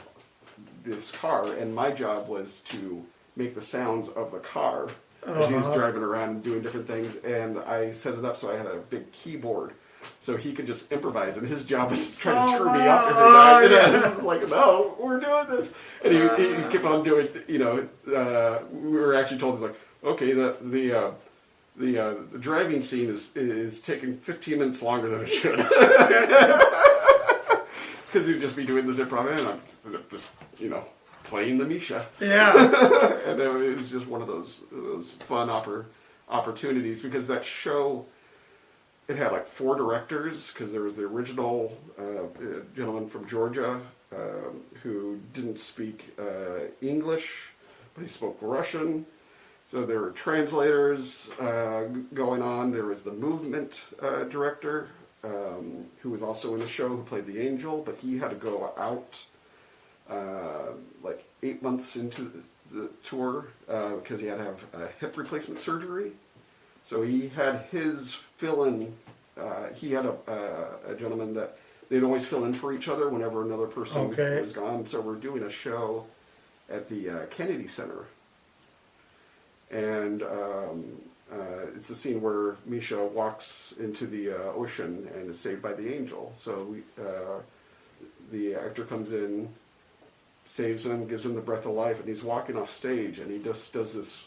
this car. And my job was to make the sounds of the car as he was driving around and doing different things. And I set it up so I had a big keyboard so he could just improvise, and his job was to try to screw me up every night. And I was like, no, we're doing this. And he kept on doing, we were actually told, like, okay, the driving scene is taking 15 minutes longer than it should. Because he'd just be doing this improv, and I'm just, playing the Misha. Yeah. And it was just one of those fun opportunities, because that show, it had like 4 directors, because there was the original gentleman from Georgia who didn't speak English, but he spoke Russian. So there were translators going on. There was the movement director who was also in the show, who played the angel, but he had to go out like 8 months into the tour because he had to have a hip replacement surgery. So he had his fill-in. He had a gentleman that they'd always fill in for each other whenever another person was gone. So we're doing a show at the Kennedy Center. And it's a scene where Misha walks into the ocean and is saved by the angel. So the actor comes in, saves him, gives him the breath of life, and he's walking off stage, and he just does this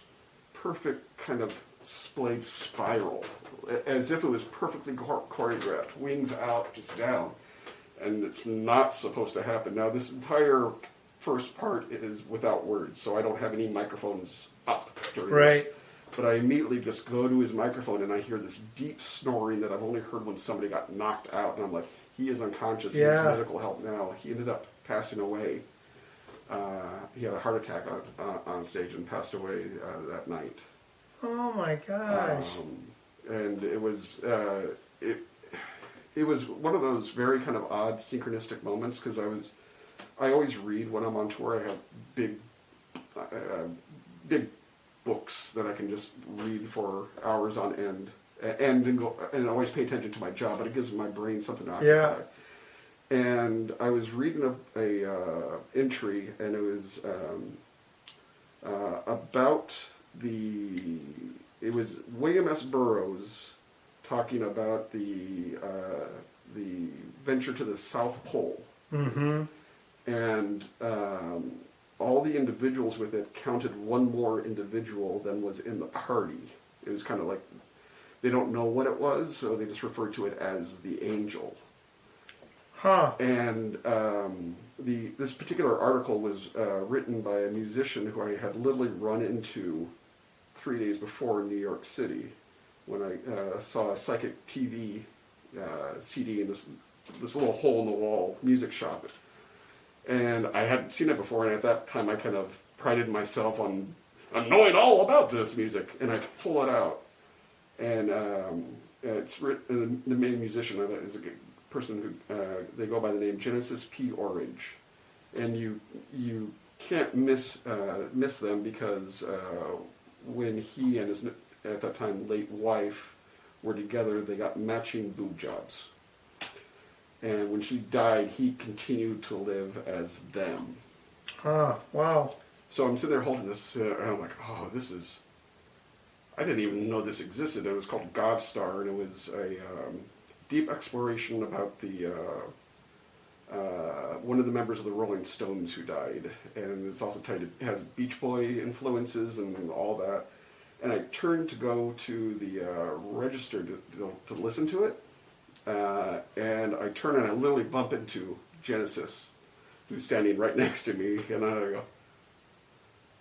perfect kind of splayed spiral, as if it was perfectly choreographed, wings out, just down. And it's not supposed to happen. Now, this entire first part is without words, so I don't have any microphones up during this. But I immediately just go to his microphone, and I hear this deep snoring that I've only heard when somebody got knocked out. And I'm like, he is unconscious. He needs medical help now. He ended up passing away. He had a heart attack on stage and passed away that night. Oh my gosh! And it was it was one of those very kind of odd synchronistic moments, because I always read when I'm on tour. I have big books that I can just read for hours on end, and then go and always pay attention to my job. But it gives my brain something to occupy. Yeah. And I was reading a entry, and it was about it was William S. Burroughs talking about the venture to the South Pole. Mm-hmm. And all the individuals with it counted one more individual than was in the party. It was kind of like, they don't know what it was, so they just refer to it as the angel. Huh. And this particular article was written by a musician who I had literally run into 3 days before in New York City, when I saw a Psychic TV CD in this little hole-in-the-wall music shop. And I hadn't seen it before, and at that time I kind of prided myself on knowing all about this music, and I pull it out, and it's written, the main musician of it is a person who they go by the name Genesis P. Orridge, and you can't miss them because when he and his at that time late wife were together, they got matching boob jobs, and when she died, he continued to live as them. Ah, wow. So I'm sitting there holding this, and I'm like, oh, this is. I didn't even know this existed. It was called God Star, and it was a deep exploration about the one of the members of the Rolling Stones who died, and it's also tied to, it has Beach Boy influences and all that. And I turned to go to the register to listen to it, and I turn and I literally bump into Genesis, who's standing right next to me, and I go,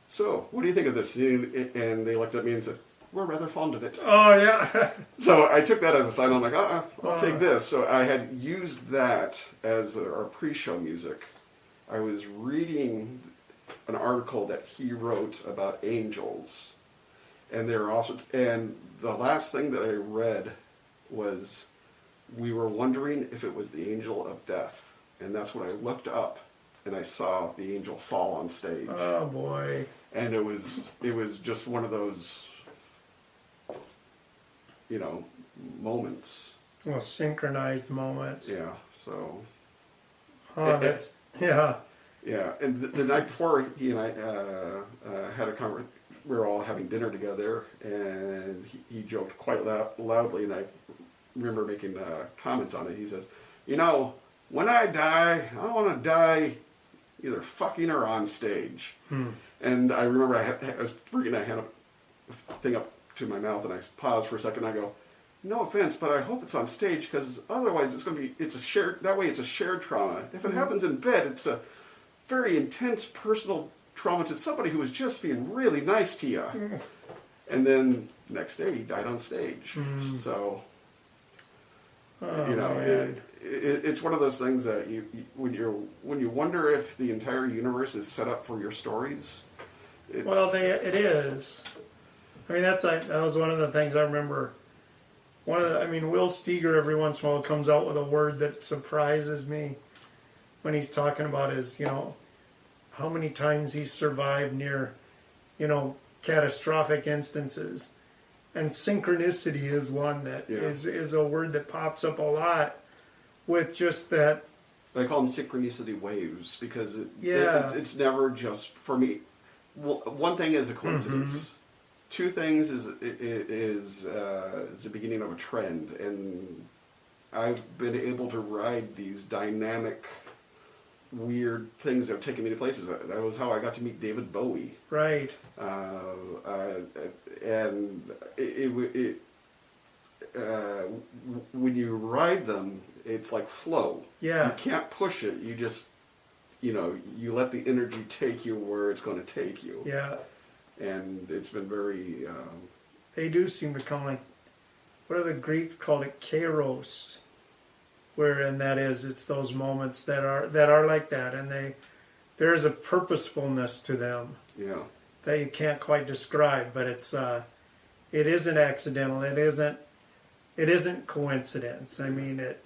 so, what do you think of this? And they looked at me and said, we're rather fond of it. Oh, yeah. So I took that as a sign. I'm like, I'll take this. So I had used that as our pre-show music. I was reading an article that he wrote about angels. And and the last thing that I read was, we were wondering if it was the angel of death. And that's when I looked up and I saw the angel fall on stage. Oh, boy. And it was just one of those, moments. Well, synchronized moments. Yeah, so. Oh, that's, yeah. Yeah, and the night before, he and I had a conversation. We were all having dinner together, and he joked quite loudly, and I remember making a comment on it. He says, when I die, I want to die either fucking or on stage. And I remember I was bringing a thing up to my mouth, and I paused for a second, and I go, no offense, but I hope it's on stage, because otherwise it's a shared trauma. If it happens in bed, it's a very intense personal trauma to somebody who was just being really nice to you. And then next day, he died on stage. So, it's one of those things that when you wonder if the entire universe is set up for your stories. It is. I mean, that was one of the things I remember. Will Steger every once in a while comes out with a word that surprises me when he's talking about his, how many times he's survived near, catastrophic instances. And synchronicity is one that is a word that pops up a lot with just that. I call them synchronicity waves because it's never just, for me, one thing is a coincidence. Two things is the beginning of a trend, and I've been able to ride these dynamic, weird things that have taken me to places. That was how I got to meet David Bowie. Right. And when you ride them, it's like flow. Yeah. You can't push it. You just, you let the energy take you where it's going to take you. Yeah. And it's been very... they do seem to come like, what are the Greeks called it? Kairos. It's those moments that are like that, and there is a purposefulness to them. Yeah. That you can't quite describe, but it isn't accidental. It isn't coincidence. I mean, it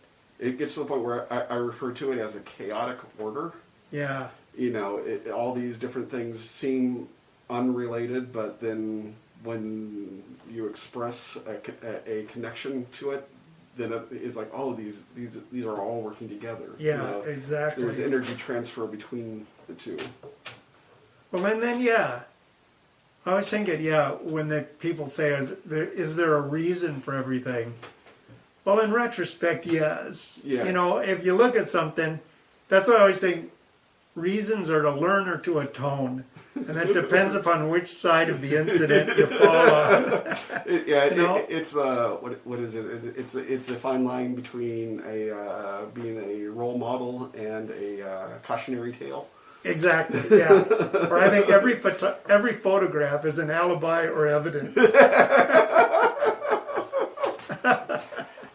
gets to the point where I refer to it as a chaotic order. Yeah. All these different things seem unrelated, but then when you express a connection to it, then it's like, oh, these are all working together. Yeah, exactly. There's energy transfer between the two. Well, and then, I was thinking, when the people say, is there a reason for everything? Well, in retrospect, yes. Yeah. If you look at something, that's why I always say reasons are to learn or to atone. And that depends upon which side of the incident you fall on. It's what is it? It's a fine line between being a role model and a cautionary tale. Exactly. Yeah. Or I think every photograph is an alibi or evidence.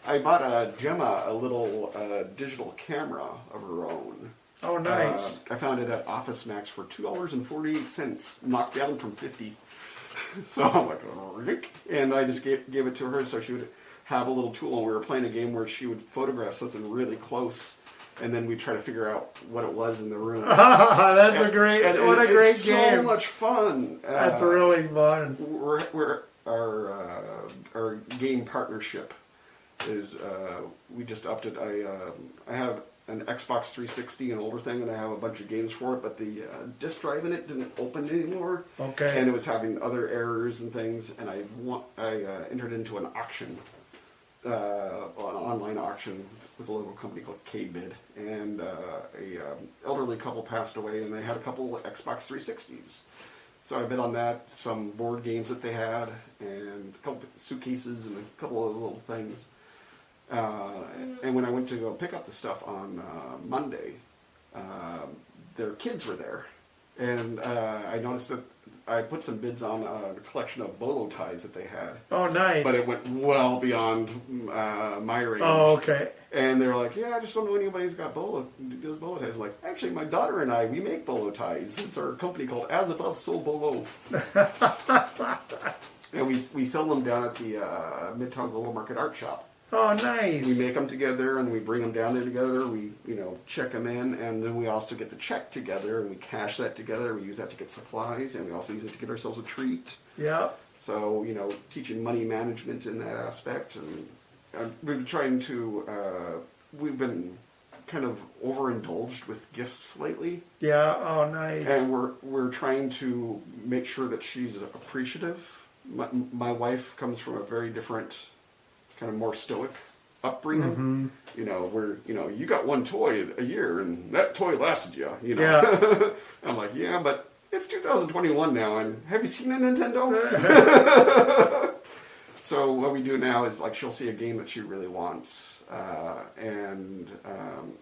I bought Gemma a little digital camera of her own. Oh, nice. I found it at Office Max for $2.48, knocked down from $50. So I'm like, Rick. And I just gave it to her so she would have a little tool. And we were playing a game where she would photograph something really close, and then we'd try to figure out what it was in the room. That's a great, what a great game. So much fun. That's really fun. We're our game partnership is we just upped it. I have an Xbox 360, an older thing, and I have a bunch of games for it, but the disk drive in it didn't open anymore. Okay. And it was having other errors and things, and I entered into an auction, an online auction with a local company called K-Bid, and a elderly couple passed away, and they had a couple of Xbox 360s. So I bid on that, some board games that they had, and a couple suitcases and a couple of little things. And when I went to go pick up the stuff on Monday, their kids were there. And I noticed that I put some bids on a collection of bolo ties that they had. Oh, nice. But it went well beyond my range. Oh, okay. And they were like, yeah, I just don't know anybody's got does bolo ties. I'm like, actually, my daughter and I, we make bolo ties. It's our company called As Above, So Below. And we sell them down at the Midtown Global Market Art Shop. Oh, nice. We make them together and we bring them down there together. We, check them in, and then we also get the check together and we cash that together. We use that to get supplies, and we also use it to get ourselves a treat. Yeah. So, teaching money management in that aspect, and we've been trying to. We've been kind of overindulged with gifts lately. Yeah. Oh, nice. And we're trying to make sure that she's appreciative. My wife comes from a very different, kind of more stoic upbringing. Where you got one toy a year and that toy lasted you. Yeah. I'm like, yeah, but it's 2021 now, and have you seen a Nintendo? So what we do now is, like, she'll see a game that she really wants, and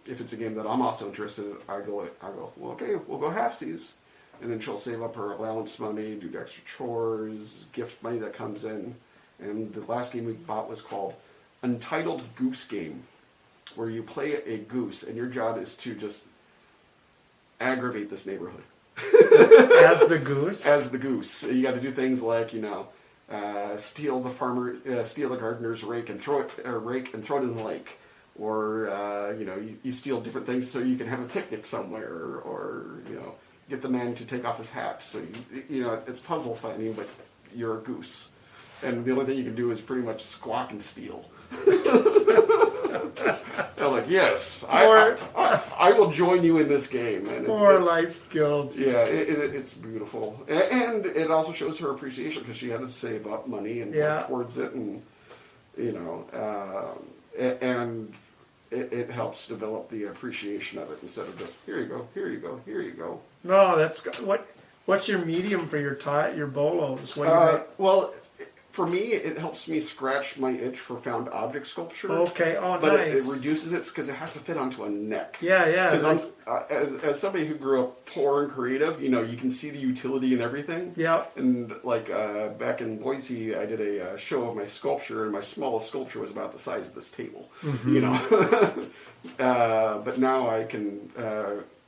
if it's a game that I'm also interested in, I go, well, okay, we'll go halfsies. And then she'll save up her allowance money, do extra chores, gift money that comes in. And the last game we bought was called Untitled Goose Game, where you play a goose, and your job is to just aggravate this neighborhood. As the goose? As the goose. You got to do things like, steal the gardener's rake and throw it in the lake. Or, you steal different things so you can have a picnic somewhere, or, get the man to take off his hat. So, it's puzzle finding, but you're a goose. And the only thing you can do is pretty much squawk and steal. I'm like, yes, I will join you in this game. And more life skills. Yeah, it's beautiful. And it also shows her appreciation because she had to save up money and work towards it. And, and it helps develop the appreciation of it instead of just, here you go, here you go, here you go. No, that's what's your medium for your bolos? Well, for me, it helps me scratch my itch for found object sculpture. Okay, oh, but nice. It reduces it because it has to fit onto a neck. Yeah. Because as somebody who grew up poor and creative, you can see the utility in everything. Yeah. And back in Boise, I did a show of my sculpture, and my smallest sculpture was about the size of this table. Mm-hmm. But now I can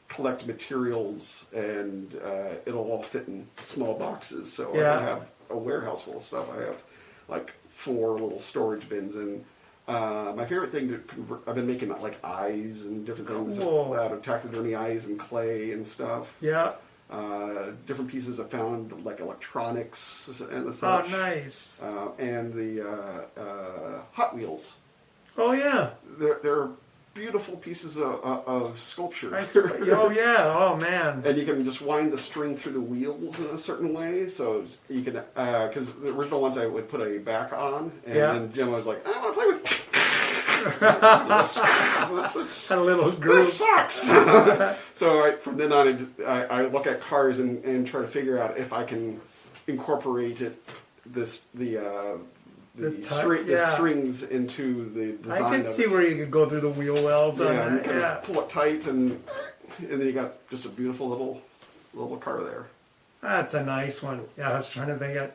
collect materials, and it'll all fit in small boxes. So I can have a warehouse full of stuff. I have like 4 little storage bins, and my favorite thing I've been making eyes and different things out of taxidermy eyes and clay and stuff. Yeah. Different pieces I found, like electronics and the such. Oh, nice. And the Hot Wheels. Oh, yeah. They're beautiful pieces of sculpture. Oh, yeah. Oh, man. And you can just wind the string through the wheels in a certain way. So you can, because the original ones I would put a back on, and then Gemma was like, I want to play with this. A little group. This sucks. So from then on, I look at cars and try to figure out if I can incorporate the strings into the design. I can see where you could go through the wheel wells on that. You can pull it tight, and then you got just a beautiful little car there. That's a nice one. Yeah, I was trying to think of.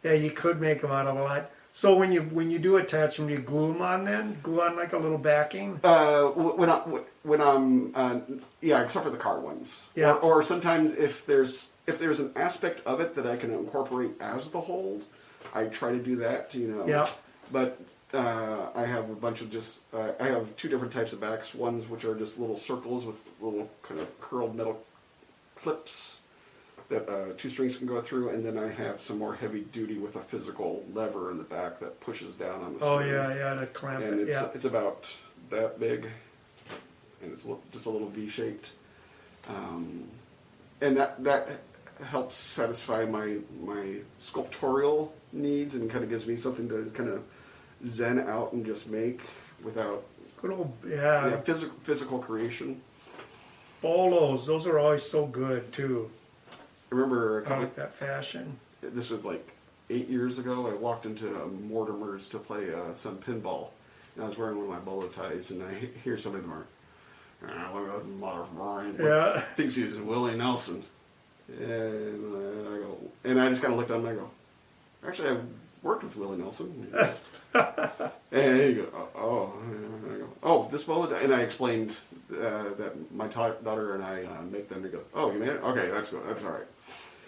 Yeah, you could make them out of a lot. So when you do attach them, do you glue them on then? Glue on like a little backing? When I'm yeah, except for the car ones. Yeah. Or sometimes if there's an aspect of it that I can incorporate as the hold, I try to do that. Yeah. But I have a bunch of I have two different types of backs. Ones which are just little circles with little kind of curled metal clips that 2 strings can go through, and then I have some more heavy duty with a physical lever in the back that pushes down on the string. Oh yeah, to clamp And it. Yeah. it's about that big, and it's just a little V-shaped, and that helps satisfy my sculptorial needs and kind of gives me something to kind of zen out and just make without Good old physical creation. bolos. Those are always so good too. I remember I like that fashion. this was like 8 years ago. I walked into Mortimer's to play some pinball, and I was wearing one of my bolo ties, and I hear somebody in the market, Yeah. thinks he's Willie Nelson, and I just kind of looked at him and I go, actually, I've worked with Willie Nelson. And he goes, and I go, oh, this bolo tie, and I explained that my daughter and I make them. And he goes, oh, you made it? Okay, that's good. That's all right.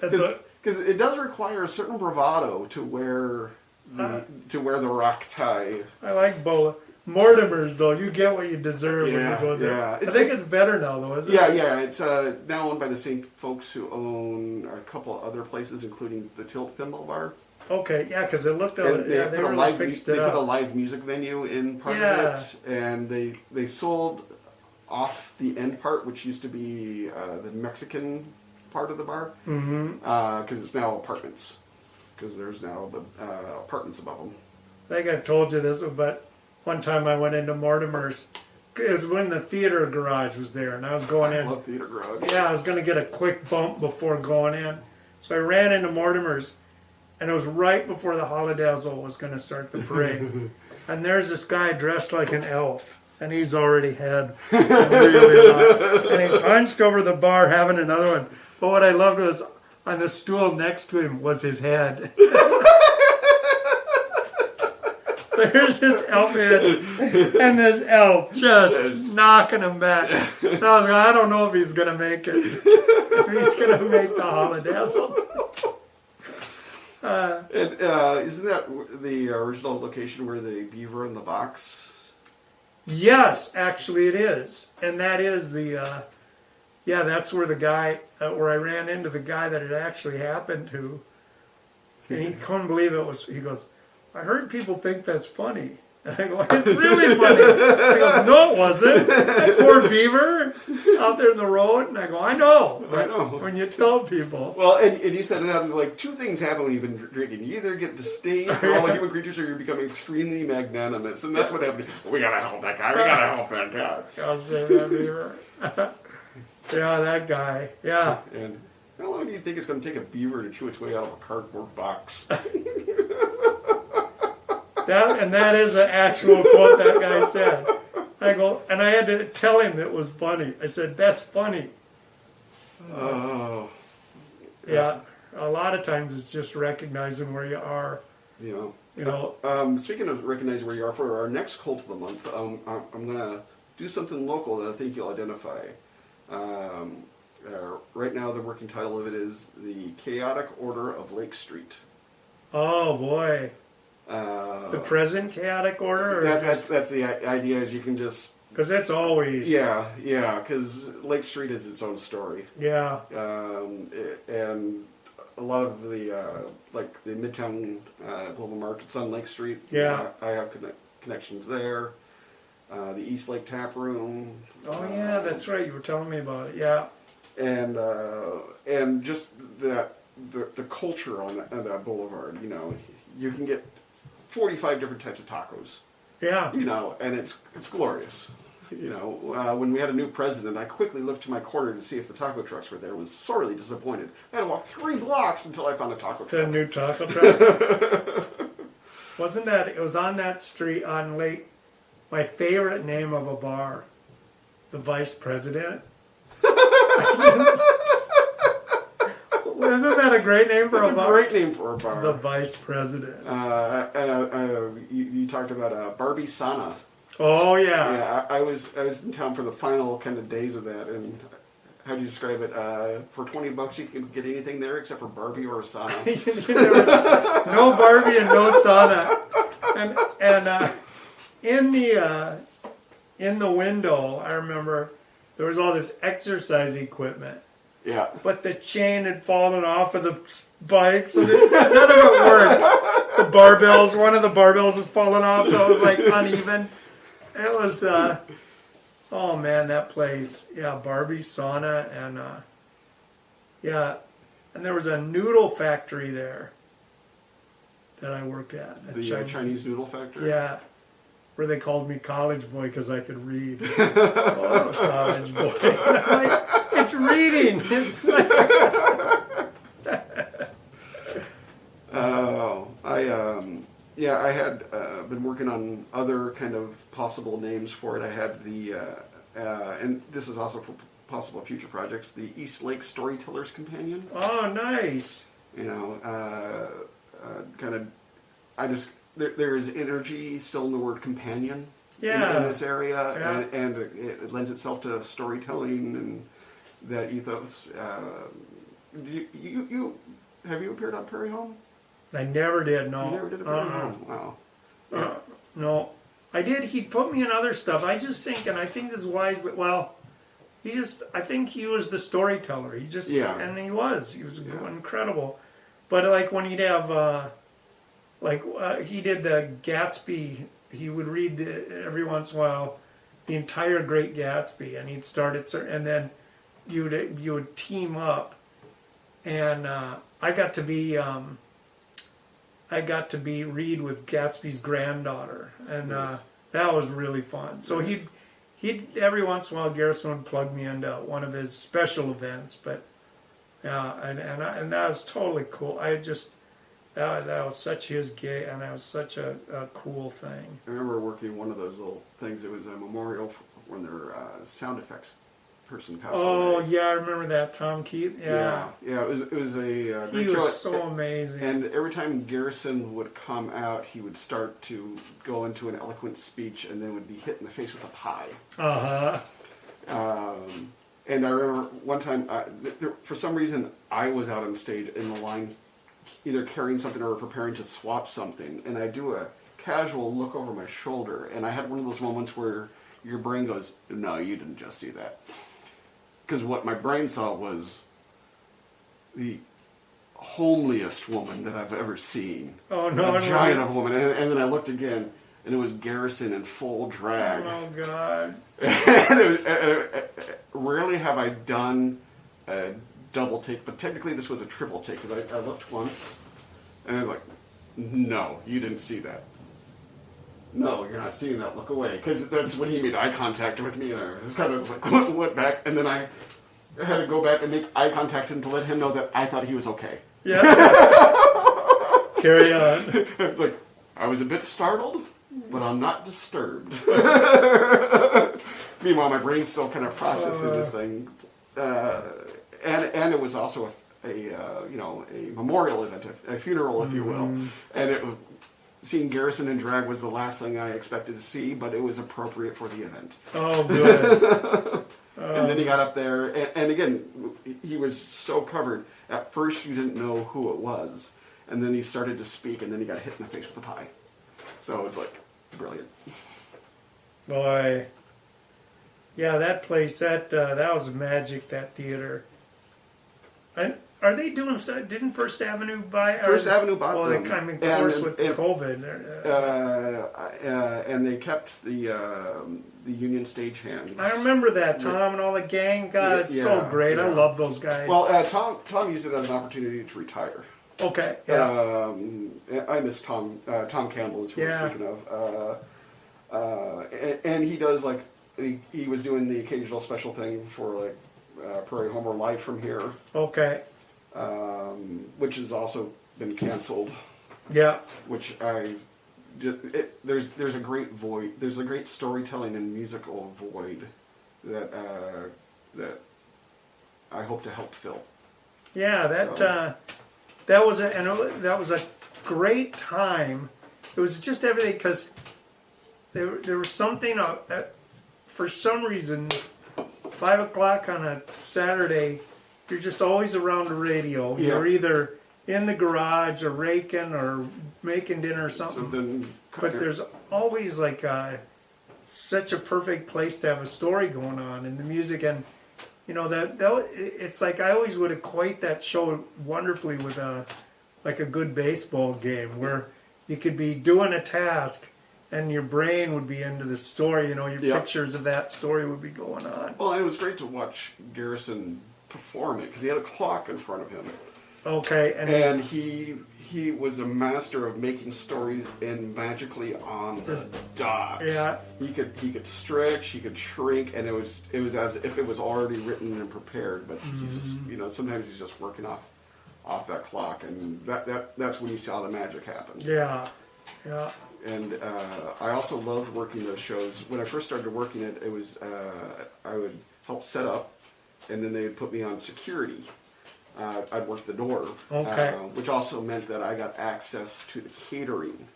Because it does require a certain bravado to wear the rock tie. I like bolo. Mortimer's though, you get what you deserve when you go there. Yeah. I think it's better now though, isn't it? Yeah. It's now owned by the same folks who own a couple other places, including the Tilt Pinball Bar. Okay, yeah, because it looked And they really fixed it They up. put a live music venue in part of it, and they sold off the end part, which used to be the Mexican part of the bar, because it's now apartments. Because there's now the apartments above them. I think I've told you this, but one time I went into Mortimer's. It was when the theater garage was there, and I was going in. I love theater garage. Yeah, I was going to get a quick bump before going in. So I ran into Mortimer's, and it was right before the Holodazzle was going to start the parade. And there's this guy dressed like an elf, and he's already had really hot. And he's hunched over the bar having another one. But what I loved was on the stool next to him was his head. There's this elf head, and this elf just knocking him back. And I was like, I don't know if he's going to make it. If he's going to make the Holodazzle. Isn't that the original location where the beaver in the box? Yes, actually it is. And that is that's where the guy, where I ran into the guy that it actually happened to. And he couldn't believe it was, he goes, I heard people think that's funny. And I go, it's really funny. He goes, no, it wasn't. That poor beaver out there in the road. And I go, I know. When you tell people. Well, and you said it happens like two things happen when you've been drinking. You either get disdain for all human creatures, or you become extremely magnanimous. And that's what happened. We gotta help that guy. We gotta help that guy. I'll say that beaver. Yeah, that guy. Yeah. And how long do you think it's going to take a beaver to chew its way out of a cardboard box? That is an actual quote that guy said. I go, and I had to tell him it was funny. I said, that's funny. Oh. Yeah, a lot of times it's just recognizing where you are. You You know. Speaking of recognizing where you are, for our next cult of the month, I'm going to do something local that I think you'll identify. Right now, the working title of it is The Chaotic Order of Lake Street. Oh, boy. The present chaotic order? That's the idea, is you can just... Because it's always... Yeah, because Lake Street is its own story. Yeah. And a lot of the, like the Midtown Global Markets on Lake Street, yeah, I have connections there. The East Lake Tap Room. Oh, yeah, that's right. You were telling me about it, yeah. And just the culture on that boulevard, you know, you can get 45 different types of tacos. Yeah. You know, and it's glorious. You know, when we had a new president, I quickly looked to my corner to see if the taco trucks were there. I was sorely disappointed. I had to walk 3 blocks until I found a taco truck. The new taco truck? Wasn't that, it was on that street on Lake, my favorite name of a bar, the Vice President. Isn't that a great name for That's a a bar? great name for a bar. The vice president. You talked about Barbie Sana. Oh yeah. Yeah, I was in town for the final kind of days of that, and how do you describe it? For $20, you can get anything there except for Barbie or a sauna. There was no Barbie and no sauna. And in the window, I remember there was all this exercise equipment. Yeah. But the chain had fallen off of the bike, so none of it worked. The barbells, one of the barbells was falling off, so it was like uneven. It was, oh man, that place. Yeah, Barbie, sauna, and yeah. And there was a noodle factory there that I worked at. The Chinese noodle factory? Yeah. Where they called me college boy because I could read. Oh, college boy. And I'm like, it's reading. It's like... I had been working on other kind of possible names for it. I had the, and this is also for possible future projects, the East Lake Storytellers Companion. Oh, nice. You know, there is energy still in the word companion in this area, and it lends itself to storytelling and that ethos. Have you appeared on Prairie Home? I never did, no. You never did a Prairie Home? Wow. Yeah. No. I did, he put me in other stuff. I just think, and I think this is wisely, well, I think he was the storyteller. And he was incredible. But like when he'd have, he did the Gatsby, he would read every once in a while the entire Great Gatsby, and he'd start it, and then you would team up, and I got to be read with Gatsby's granddaughter, and nice. That was really fun. So nice. he'd every once in a while Garrison would plug me into one of his special events, but and that was totally cool. That was such his gig, and that was such a cool thing. I remember working one of those little things. It was a memorial when their sound effects person passed away. Oh yeah, I remember that, Tom Keith. Yeah. It was a great he show. was so amazing. And every time Garrison would come out, he would start to go into an eloquent speech, and then would be hit in the face with a pie. And I remember one time, for some reason, I was out on stage in the line, either carrying something or preparing to swap something, and I do a casual look over my shoulder, and I had one of those moments where your brain goes, no, you didn't just see that. Because what my brain saw was the homeliest woman that I've ever seen. Oh, no. A giant of a woman. And then I looked again, and it was Garrison in full drag. Oh, God. Rarely have I done a double take, but technically this was a triple take, because I looked once, and I was like, no, you didn't see that. No, you're not seeing that. Look away. Because that's when he made eye contact with me. And I just kind of like went back. And then I had to go back and make eye contact and to let him know that I thought he was okay. Yeah. Carry on. It's like, I was a bit startled, but I'm not disturbed. Meanwhile, my brain's still kind of processing this thing. And it was also a memorial event, a funeral, if you will. And it was... Seeing Garrison in drag was the last thing I expected to see, but it was appropriate for the event. Oh, good. And then he got up there, and again, he was so covered. At first, you didn't know who it was, and then he started to speak, and then he got hit in the face with a pie. So it's like, brilliant. Boy. Yeah, that place, that was magic, that theater. And are they doing stuff? Didn't First Avenue buy? First Avenue bought them. Well, they kind of, course, with COVID. And they kept the Union Stagehands. I remember that, Tom, and all the gang. God, it's so great. I love those guys. Well, Tom used it as an opportunity to retire. Okay. Yeah. I miss Tom. Tom Campbell is who I'm speaking of. And he does like he was doing the occasional special thing for like Prairie Home or Live from Here. Okay. Which has also been canceled. Yeah. Which there's a great void. There's a great storytelling and musical void that I hope to help fill. Yeah, that was a great time. It was just everything because there was something for some reason 5 o'clock on a Saturday. You're just always around the radio. Yeah. You're either in the garage or raking or making dinner or something. But there's always like such a perfect place to have a story going on in the music, and that it's like I always would equate that show wonderfully with a good baseball game where you could be doing a task and your brain would be into the story. Your pictures of that story would be going on. Well, it was great to watch Garrison perform it because he had a clock in front of him. Okay, and he was a master of making stories and magically on the dot. Yeah, he could stretch, he could shrink, and it was as if it was already written and prepared. But he's just, sometimes he's just working off that clock, and that's when you saw the magic happen. Yeah. And I also loved working those shows. When I first started working it was I would help set up, and then they would put me on security. I'd work the door, which also meant that I got access to the catering.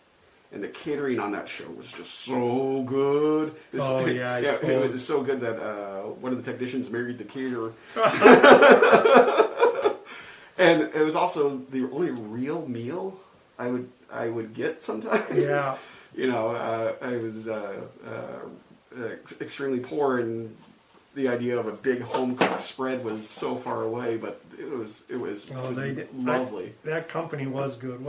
And the catering on that show was just so good. It was so good that one of the technicians married the caterer. And it was also the only real meal I would get sometimes. Yeah. I was extremely poor, and the idea of a big home cooked spread was so far away, but it was lovely. That company was good.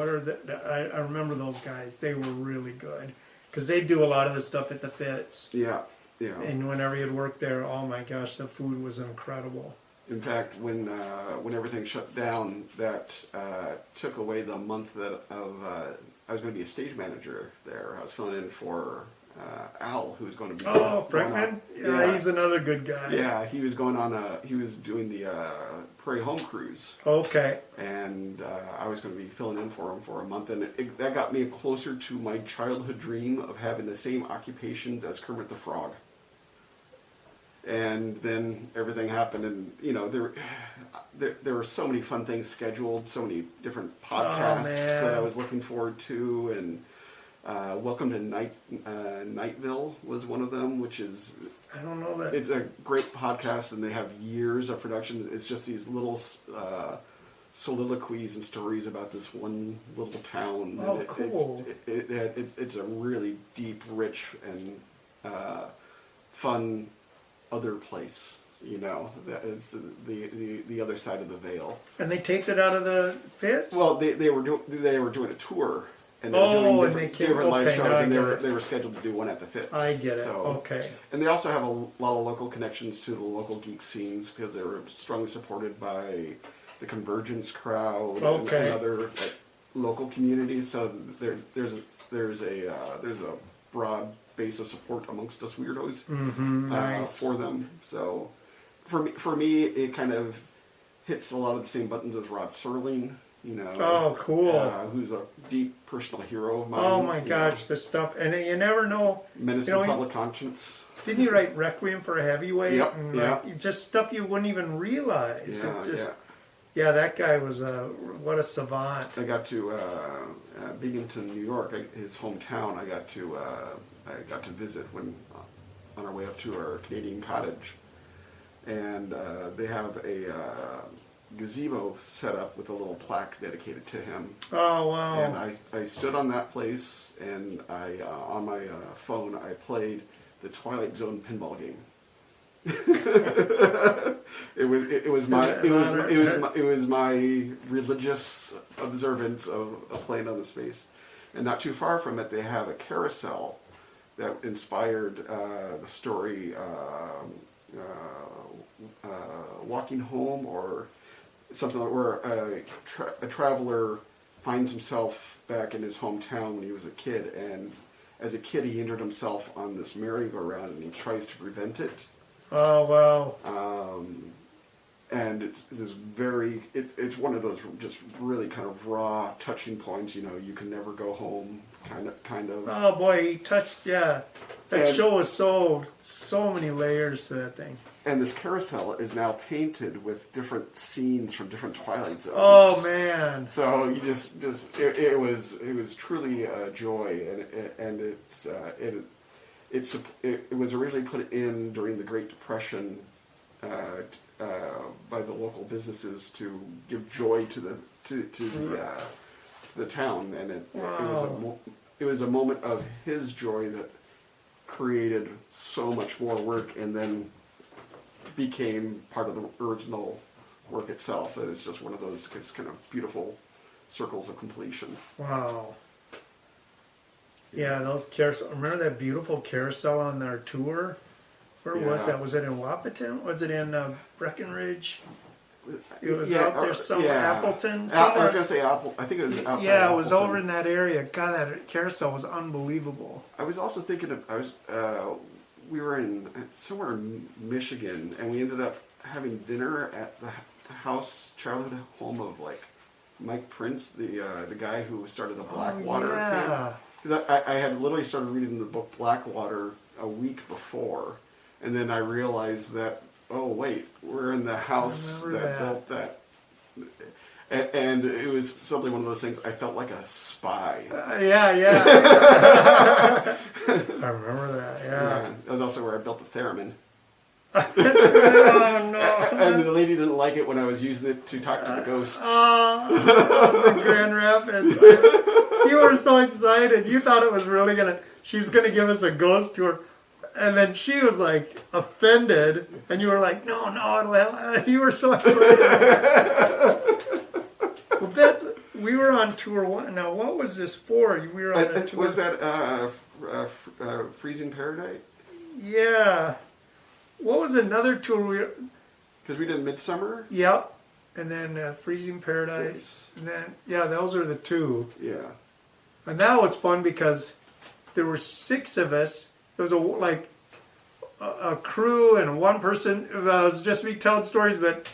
I remember those guys. They were really good because they do a lot of the stuff at the Fitz. Yeah. And whenever you'd work there, oh my gosh, the food was incredible. In fact, when everything shut down, that took away the month I was going to be a stage manager there. I was filling in for Al, who was going to be. Oh, Frankman? Yeah, he's another good guy. Yeah, he was going on he was doing the Prairie Home Cruise. Okay. And I was going to be filling in for him for a month, and that got me closer to my childhood dream of having the same occupations as Kermit the Frog. And then everything happened, and there were so many fun things scheduled, so many different podcasts that I was looking forward to, and Welcome to Nightville was one of them, which is I don't know that it's a great podcast, and they have years of production. It's just these little soliloquies and stories about this one little town. Oh, cool! It's a really deep, rich, and fun other place, that is the other side of the veil. And they taped it out of the Fitz? Well, they were doing a tour, and they were doing different live shows, and they were scheduled to do one at the Fitz. I get it. Okay. And they also have a lot of local connections to the local geek scenes because they were strongly supported by the Convergence crowd and other local communities. So there's a broad base of support amongst us weirdos nice. For them. So for me, it kind of hits a lot of the same buttons as Rod Serling. Oh, cool! Who's a deep personal hero of mine. Oh my gosh, the stuff, and you never know. Menace to Public Conscience. Didn't he write Requiem for a Heavyweight? Yep. And just stuff you wouldn't even realize. Yeah, that guy was what a savant. I got to Binghamton, New York, his hometown. I got to visit when on our way up to our Canadian cottage, and they have a gazebo set up with a little plaque dedicated to him. Oh wow! And I stood on that place, and I on my phone I played the Twilight Zone pinball game. it was my religious observance of playing on the space. And not too far from it, they have a carousel that inspired the story Walking Home, or something like where a traveler finds himself back in his hometown when he was a kid, and as a kid he injured himself on this merry-go-round, and he tries to prevent it. Oh wow! And it's one of those just really kind of raw, touching points. You can never go home, kind of. Oh boy, he touched. Yeah, that show was so many layers to that thing. And this carousel is now painted with different scenes from different Twilight Zones. Oh man! So you it was truly a joy, and it was originally put in during the Great Depression by the local businesses to give joy to the town, and it was a moment of his joy that created so much more work, and then became part of the original work itself. It was just one of those kind of beautiful circles of completion. Wow. Yeah, those carousel. Remember that beautiful carousel on our tour? Where was that? Was it in Wapaton? Was it in Breckenridge? It was out there somewhere. Appleton? I was going to say Apple. I think it was outside. Yeah, it was Appleton. over in that area. God, that carousel was unbelievable. I was also thinking of, we were in somewhere in Michigan, and we ended up having dinner at the childhood home of like Mike Prince, the guy who started the Blackwater camp. Because I had literally started reading the book Blackwater a week before, and then I realized that, oh wait, we're in the house that built that. And it was simply one of those things. I felt like a spy. Yeah. I remember that. Yeah. That was also where I built the theremin. Oh no! And the lady didn't like it when I was using it to talk to the ghosts. Oh, that was in Grand Rapids. You were so excited. You thought it was really she's gonna give us a ghost tour. And then she was like offended, and you were like, no, it'll help. You were so excited. Well, we were on tour one. Now, what was this for? We were on a tour. Was that Freezing Paradise? Yeah. What was another tour Because we did Midsummer? Yep. And then Freezing Paradise. Yes. And then, those are the two. Yeah. And that was fun because there were 6 of us. There was a crew and one person. It was just me telling stories, but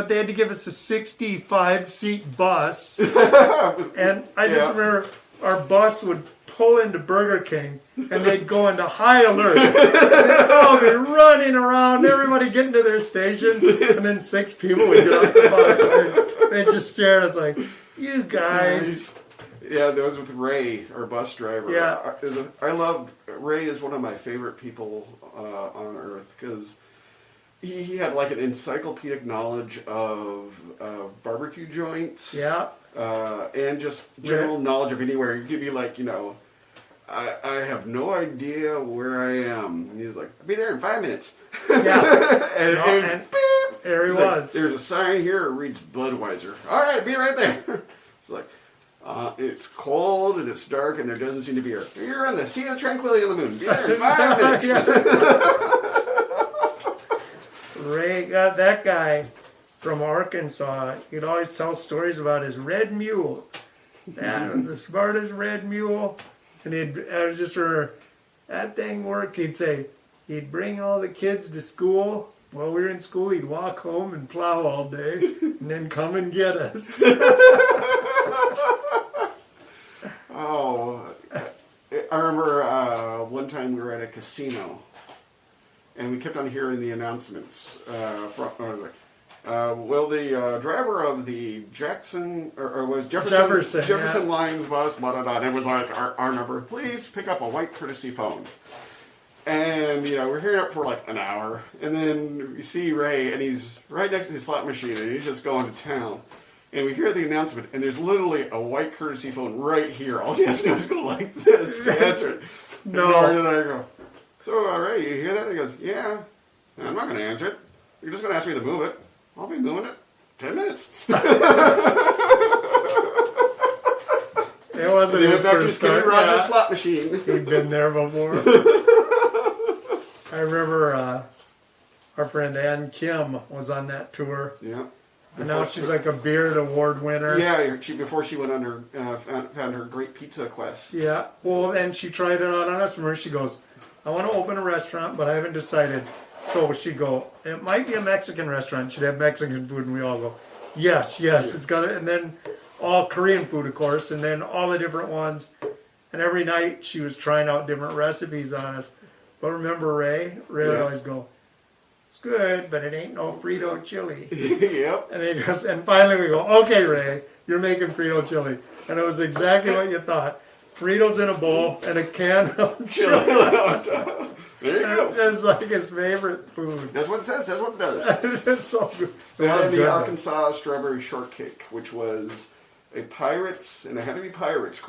they had to give us a 65-seat bus. And I just remember our bus would pull into Burger King and they'd go into high alert. They'd all be running around, everybody getting to their stations, and then 6 people would get off the bus and they'd just stare at us like, you guys. Yeah, that was with Ray, our bus driver. Yeah. I love, Ray is one of my favorite people on earth because he had like an encyclopedic knowledge of barbecue joints. Yeah. And just general knowledge of anywhere. You could be like, I have no idea where I am. And he's like, I'll be there in 5 minutes. Yeah. and beep. There he was. Like, there's a sign here, it reads Budweiser. All right, be right there. It's like, it's cold and it's dark and there doesn't seem to be air. You're on the Sea of Tranquility on the Moon. Be there in 5 minutes. Ray, that guy from Arkansas, he'd always tell stories about his red mule. That was the smartest red mule. And I just remember, that thing worked. He'd say, he'd bring all the kids to school. While we were in school, he'd walk home and plow all day and then come and get us. Oh, I remember one time we were at a casino and we kept on hearing the announcements. Will the driver of the Jefferson Lines bus, blah, blah, blah, and it was like our number, please pick up a white courtesy phone. And, we're hearing it for like an hour. And then we see Ray, and he's right next to his slot machine, and he's just going to town. And we hear the announcement, and there's literally a white courtesy phone right here. All he has to do is go like this to answer it. No. And I go, so, Ray, you hear that? He goes, yeah. I'm not going to answer it. You're just going to ask me to move it. I'll be moving it. 10 minutes. It wasn't his first time. Rogers slot machine. He'd been there before. I remember our friend Ann Kim was on that tour. Yeah. And now she's like a Beard Award winner. Yeah, before she went on her, found her great pizza quest. Yeah. Well, and she tried it out on us. Remember, she goes, I want to open a restaurant, but I haven't decided. So she'd go, it might be a Mexican restaurant. She'd have Mexican food, and we all go, yes, it's got it. And then all Korean food, of course, and then all the different ones. And every night she was trying out different recipes on us. But remember Ray? Ray would always go, It's good, but it ain't no Frito chili. Yep. And he goes, and finally we go, okay, Ray, you're making Frito chili. And it was exactly what you thought. Fritos in a bowl and a can of chili. There you go. It's like his favorite food. That's what it says. That's what it does. It's so good. They It was had the good, Arkansas strawberry shortcake, which was a Pirates, and it had to be Pirates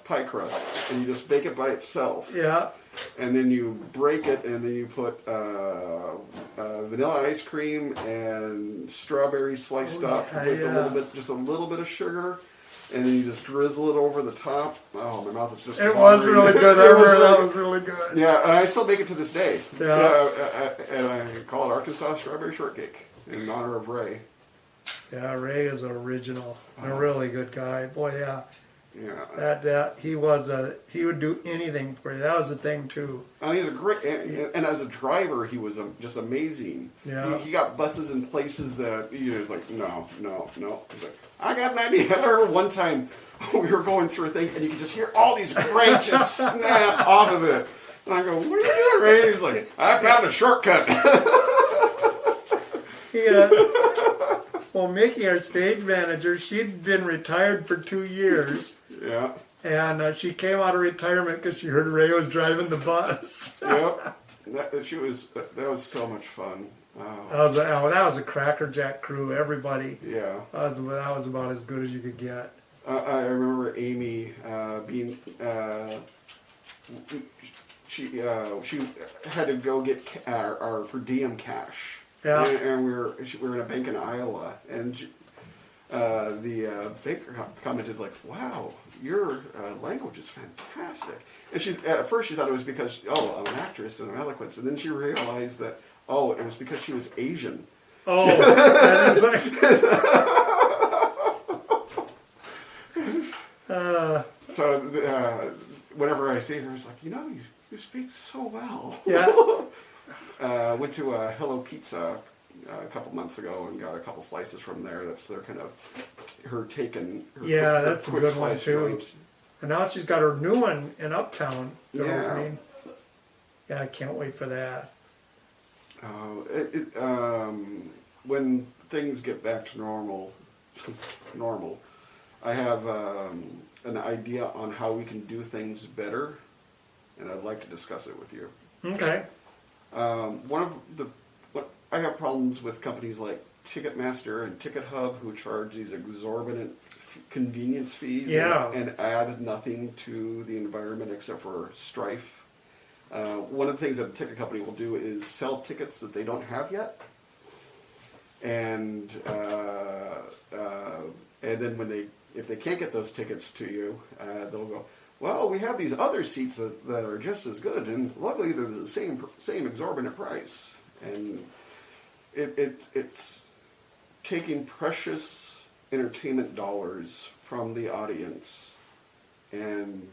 pie crust, and you just bake it by itself. Yeah. And then you break it, and then you put vanilla ice cream and strawberry sliced up with a little bit of sugar, and then you just drizzle it over the top. Oh, my mouth is just. It was really good. I remember that was really good. Yeah, and I still make it to this day. Yeah. And I call it Arkansas strawberry shortcake in honor of Ray. Yeah, Ray is an original. A really good guy. Boy, yeah. Yeah. That he would do anything for you. That was the thing too. He's a great, and as a driver, he was just amazing. Yeah. He got buses in places that he was like, no. He's like, I got an idea. I remember one time we were going through a thing, and you could just hear all these branches snap off of it. And I go, what are you doing, Ray? He's like, I found a shortcut. Well, Mickey, our stage manager, she'd been retired for 2 years. Yeah. And she came out of retirement because she heard Ray was driving the bus. Yep. That was so much fun. That was a Cracker Jack crew. Everybody. Yeah. That was about as good as you could get. I remember Amy being. She had to go get our per diem cash. Yeah. And we were in a bank in Iowa, and the banker commented like, "Wow, your language is fantastic." And at first she thought it was because I'm an actress and I'm eloquent, and then she realized that it was because she was Asian. Oh, that is like. So whenever I see her, it's like, you speak so well. Yeah. Went to Hello Pizza a couple months ago and got a couple slices from there. That's their kind of her taken. That's a good one too. Joint. And now she's got her new one in Uptown. Yeah. I can't wait for that. When things get back to normal, I have an idea on how we can do things better, and I'd like to discuss it with you. Okay. I have problems with companies like Ticketmaster and Ticket Hub who charge these exorbitant convenience fees and add nothing to the environment except for strife. One of the things that a ticket company will do is sell tickets that they don't have yet, and then if they can't get those tickets to you, they'll go, well, we have these other seats that are just as good, and luckily they're the same exorbitant price. And it's taking precious entertainment dollars from the audience and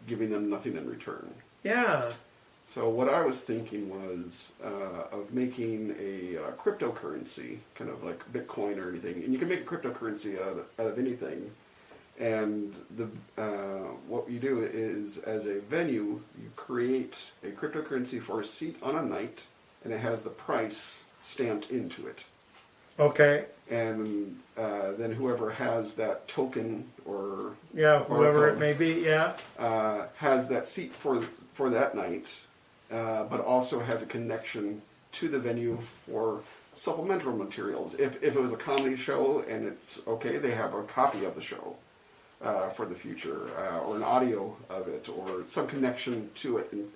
giving them nothing in return. Yeah. So what I was thinking was of making a cryptocurrency, kind of like Bitcoin or anything. And you can make a cryptocurrency out of anything. And what you do is, as a venue, you create a cryptocurrency for a seat on a night, and it has the price stamped into it. Okay. And then whoever has that token or whoever it may be, has that seat for that night, but also has a connection to the venue for supplemental materials. If it was a comedy show and it's okay, they have a copy of the show for the future, or an audio of it, or some connection to it, and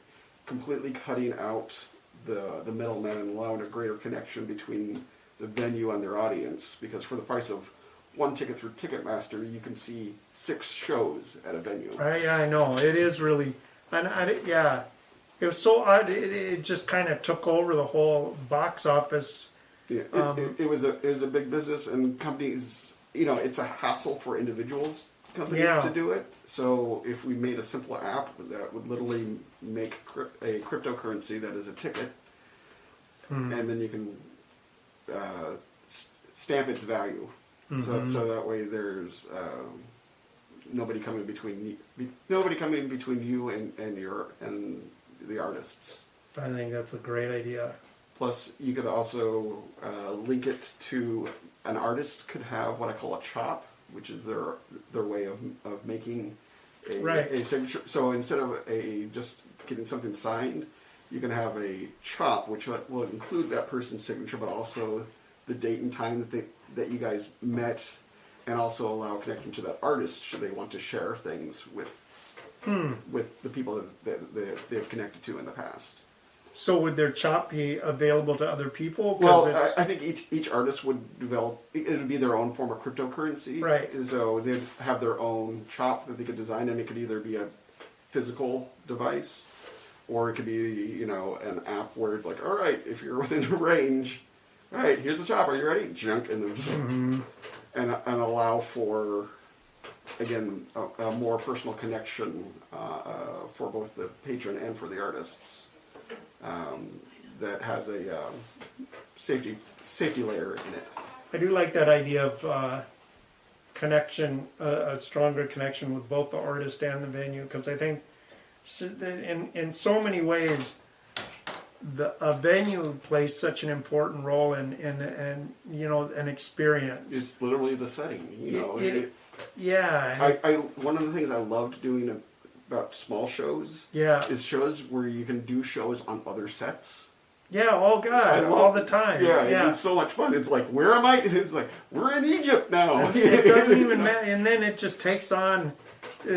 completely cutting out the middleman and allowing a greater connection between the venue and their audience. Because for the price of one ticket through Ticketmaster, you can see 6 shows at a venue. I know. It is really, it was so odd. It just kind of took over the whole box office. Yeah, it was a big business, and companies, it's a hassle for companies to do it. So if we made a simple app that would literally make a cryptocurrency that is a ticket, and then you can stamp its value. So that way there's nobody coming between you and the artists. I think that's a great idea. Plus, you could also link it to an artist could have what I call a chop, which is their way of making a signature. So instead of just getting something signed, you can have a chop, which will include that person's signature, but also the date and time that you guys met, and also allow connection to that artist should they want to share things with the people that they've connected to in the past. So would their chop be available to other people? Well, I think each artist would develop, it would be their own form of cryptocurrency. Right. So they'd have their own chop that they could design, and it could either be a physical device, or it could be, an app where it's like, all right, if you're within a range, all right, here's the chop, are you ready? Junk, and then and allow for, again, a more personal connection for both the patron and for the artists. That has a safety layer in it. I do like that idea of connection, a stronger connection with both the artist and the venue, because I think in so many ways a venue plays such an important role in an experience. It's literally the setting, Yeah. One of the things I loved doing about small shows is shows where you can do shows on other sets. Yeah, all the time. Yeah, it's so much fun. It's like, where am I? It's like, we're in Egypt now. It doesn't even matter. And then it just takes on,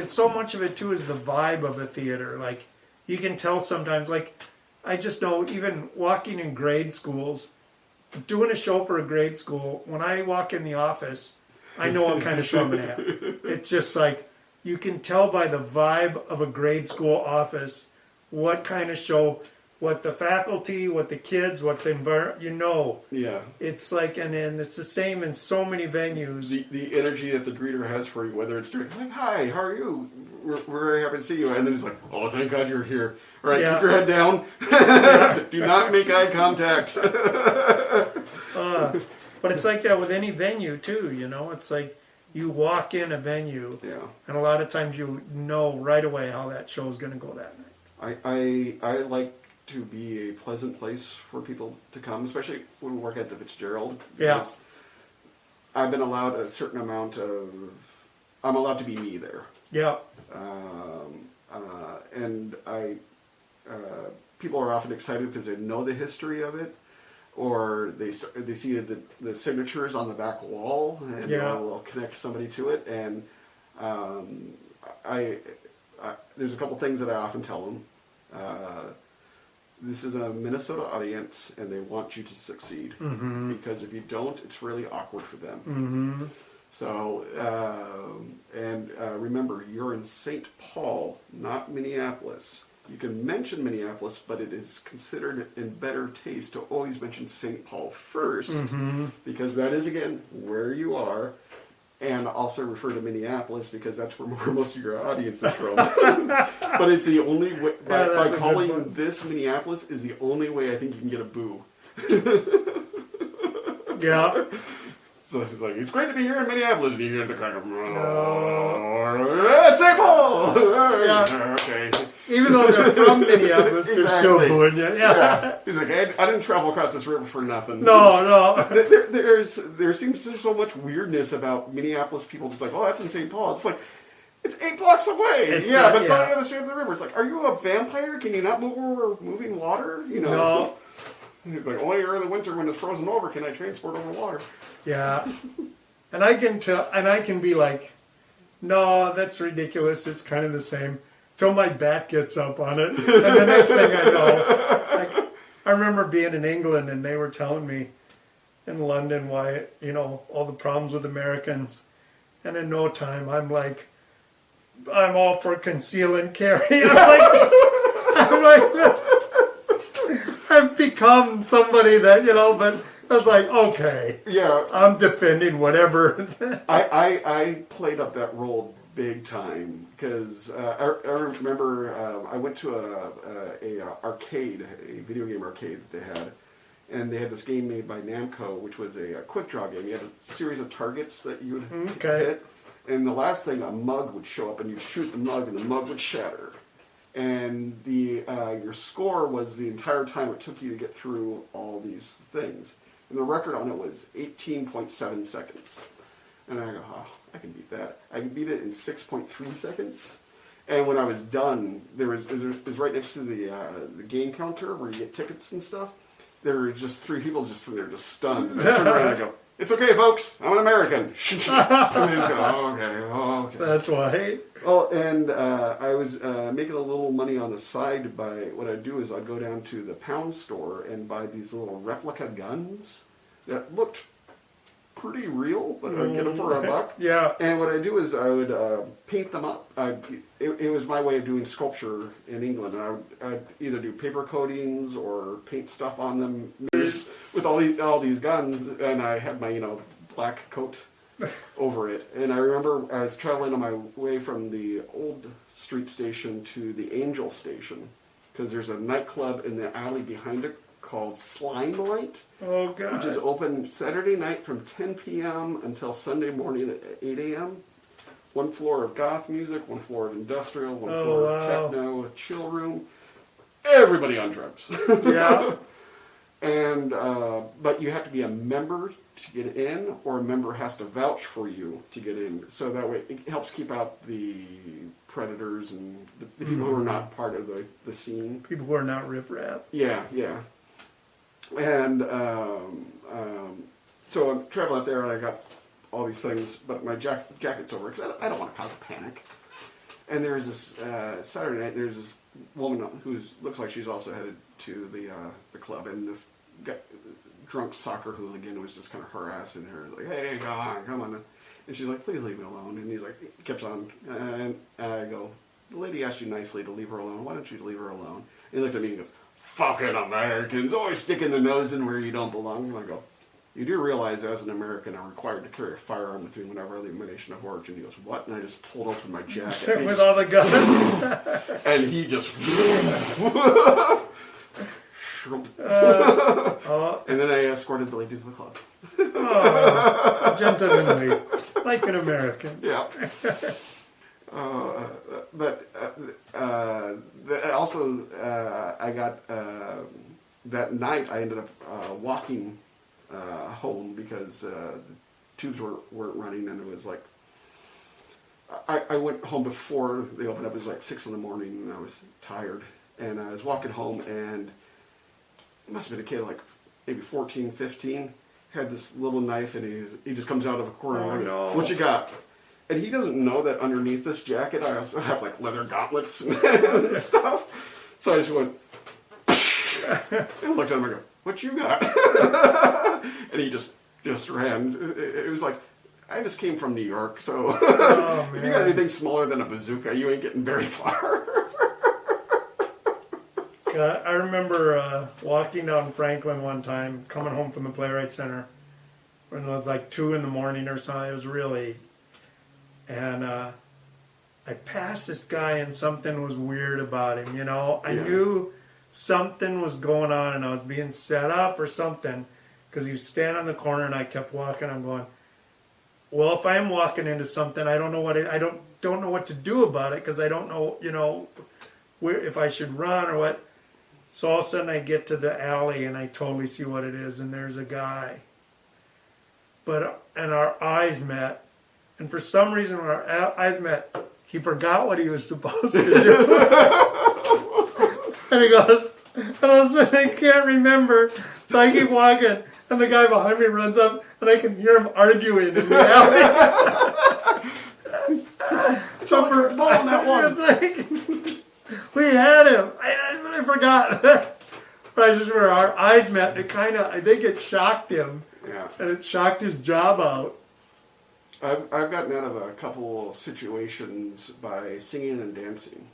so much of it too is the vibe of a theater. Like, you can tell sometimes, like, I just know, even walking in grade schools, doing a show for a grade school, when I walk in the office, I know what kind of show I'm going to have. It's just like, you can tell by the vibe of a grade school office what kind of show, what the faculty, what the kids, what the environment, Yeah. It's like, and it's the same in so many venues. The energy that the greeter has for you, whether it's during, like, hi, how are you? We're very happy to see you. And then it's like, oh, thank God you're here. All right, keep your head down. Do not make eye contact. But it's like that with any venue, too, It's like, you walk in a venue, and a lot of times you know right away how that show's going to go that night. I like to be a pleasant place for people to come, especially when we work at the Fitzgerald. Because I've been allowed a certain amount of... I'm allowed to be me there. Yeah. And people are often excited because they know the history of it, or they see the signatures on the back wall, and they'll connect somebody to it. And there's a couple things that I often tell them. This is a Minnesota audience, and they want you to succeed. Mm-hmm. Because if you don't, it's really awkward for them. Mm-hmm. So, remember, you're in St. Paul, not Minneapolis. You can mention Minneapolis, but it is considered in better taste to always mention St. Paul first, because that is, again, where you are, and also refer to Minneapolis because that's where most of your audience is from. But it's the only way, by calling this Minneapolis is the only way I think you can get a boo. Yeah. So it's like, it's great to be here in Minneapolis, and you hear the kind of, St. Paul! Yeah. Okay. Even though they're from Minneapolis, they're still booing you. Yeah. He's like, I didn't travel across this river for nothing. No. There seems to be so much weirdness about Minneapolis people. It's like, oh, that's in St. Paul. It's like, it's 8 blocks away. But it's on the other side of the river. It's like, are you a vampire? Can you not move over moving water? No. He's like, only in the winter when it's frozen over can I transport over water. Yeah. And I can tell, and I can be like, no, that's ridiculous. It's kind of the same. Till my back gets up on it. And the next thing I know, like, I remember being in England and they were telling me in London why, all the problems with Americans. And in no time, I'm like, I'm all for conceal and carry. I'm like, I've become somebody that, but I was like, okay. Yeah. I'm defending whatever. I played up that role big time because I remember I went to a arcade, a video game arcade that they had, and they had this game made by Namco, which was a quick draw game. You had a series of targets that you would hit, and the last thing, a mug would show up, and you'd shoot the mug, and the mug would shatter. and the your score was the entire time it took you to get through all these things. And the record on it was 18.7 seconds. And I go, oh, I can beat that. I can beat it in 6.3 seconds. And when I was done, it was right next to the game counter where you get tickets and stuff. There were just 3 people just sitting there, just stunned. And I turned around and I go, "It's okay, folks. I'm an American." And they just go, "Oh, okay." That's why. Well, and I was making a little money on the side by what I'd do is I'd go down to the pound store and buy these little replica guns that looked pretty real, but I'd get them for $1. Yeah. And what I do is I would paint them up. It was my way of doing sculpture in England, and I'd either do paper coatings or paint stuff on them with all these guns. And I had my black coat over it. And I remember I was traveling on my way from the old street station to the Angel station because there's a nightclub in the alley behind it called Slime Light. Oh, God. Which is open Saturday night from 10 p.m. until Sunday morning at 8 a.m. One floor of goth music, one floor of industrial, one floor of techno, a chill room. Everybody on drugs. Yeah. And but you have to be a member to get in, or a member has to vouch for you to get in. So that way it helps keep out the predators and the people who are not part of the scene. People who are not riffraff. Yeah, yeah. And so I'm traveling out there, and I got all these things, but my jacket's over because I don't want to cause a panic. And there's this Saturday night. There's this woman who looks like she's also headed to the club, and this drunk soccer hooligan was just kind of harassing her, like, "Hey, come on," and she's like, "Please leave me alone." And he's like, keeps on, and I go, "The lady asked you nicely to leave her alone. Why don't you leave her alone?" And he looked at me and goes, "Fucking Americans, always sticking their nose in where you don't belong." And I go, "You do realize as an American I'm required to carry a firearm with me whenever I leave my nation of origin." He goes, "What?" And I just pulled open my jacket. With all the guns. And he just... and then I escorted the lady to the club. Oh, gentlemanly. Like an American. Yeah. Also, I got... that night I ended up walking home because the tubes weren't running, and it was like I went home before they opened up. It was like 6 in the morning, and I was tired, and I was walking home, and it must have been a kid like maybe 14, 15, had this little knife, and he just comes out of a corner. Oh, and goes, no. "What you got?" And he doesn't know that underneath this jacket I also have like leather gauntlets and stuff. So I just went and looked at him and go, "What you got?" And he just ran. It was like, I just came from New York, so if you got anything smaller than a bazooka, you ain't getting very far. I remember walking down Franklin one time, coming home from the Playwright Center, when it was like 2 in the morning or something. It was really... And I passed this guy, and something was weird about him, I knew something was going on, and I was being set up or something, because he was standing on the corner, and I kept walking. I'm going, well, if I'm walking into something, I don't know don't know what to do about it, because I don't know, where, if I should run or what. So all of a sudden I get to the alley, and I totally see what it is, and there's a guy. And our eyes met, and for some reason when our eyes met, he forgot what he was supposed to do. And he goes, and all of a sudden I can't remember. So I keep walking, and the guy behind me runs up, and I can hear him arguing in the alley. So for that one. It's like, we had him. I forgot. But I just remember our eyes met, and I think it shocked him. Yeah. And it shocked his job out. I've gotten out of a couple situations by singing and dancing.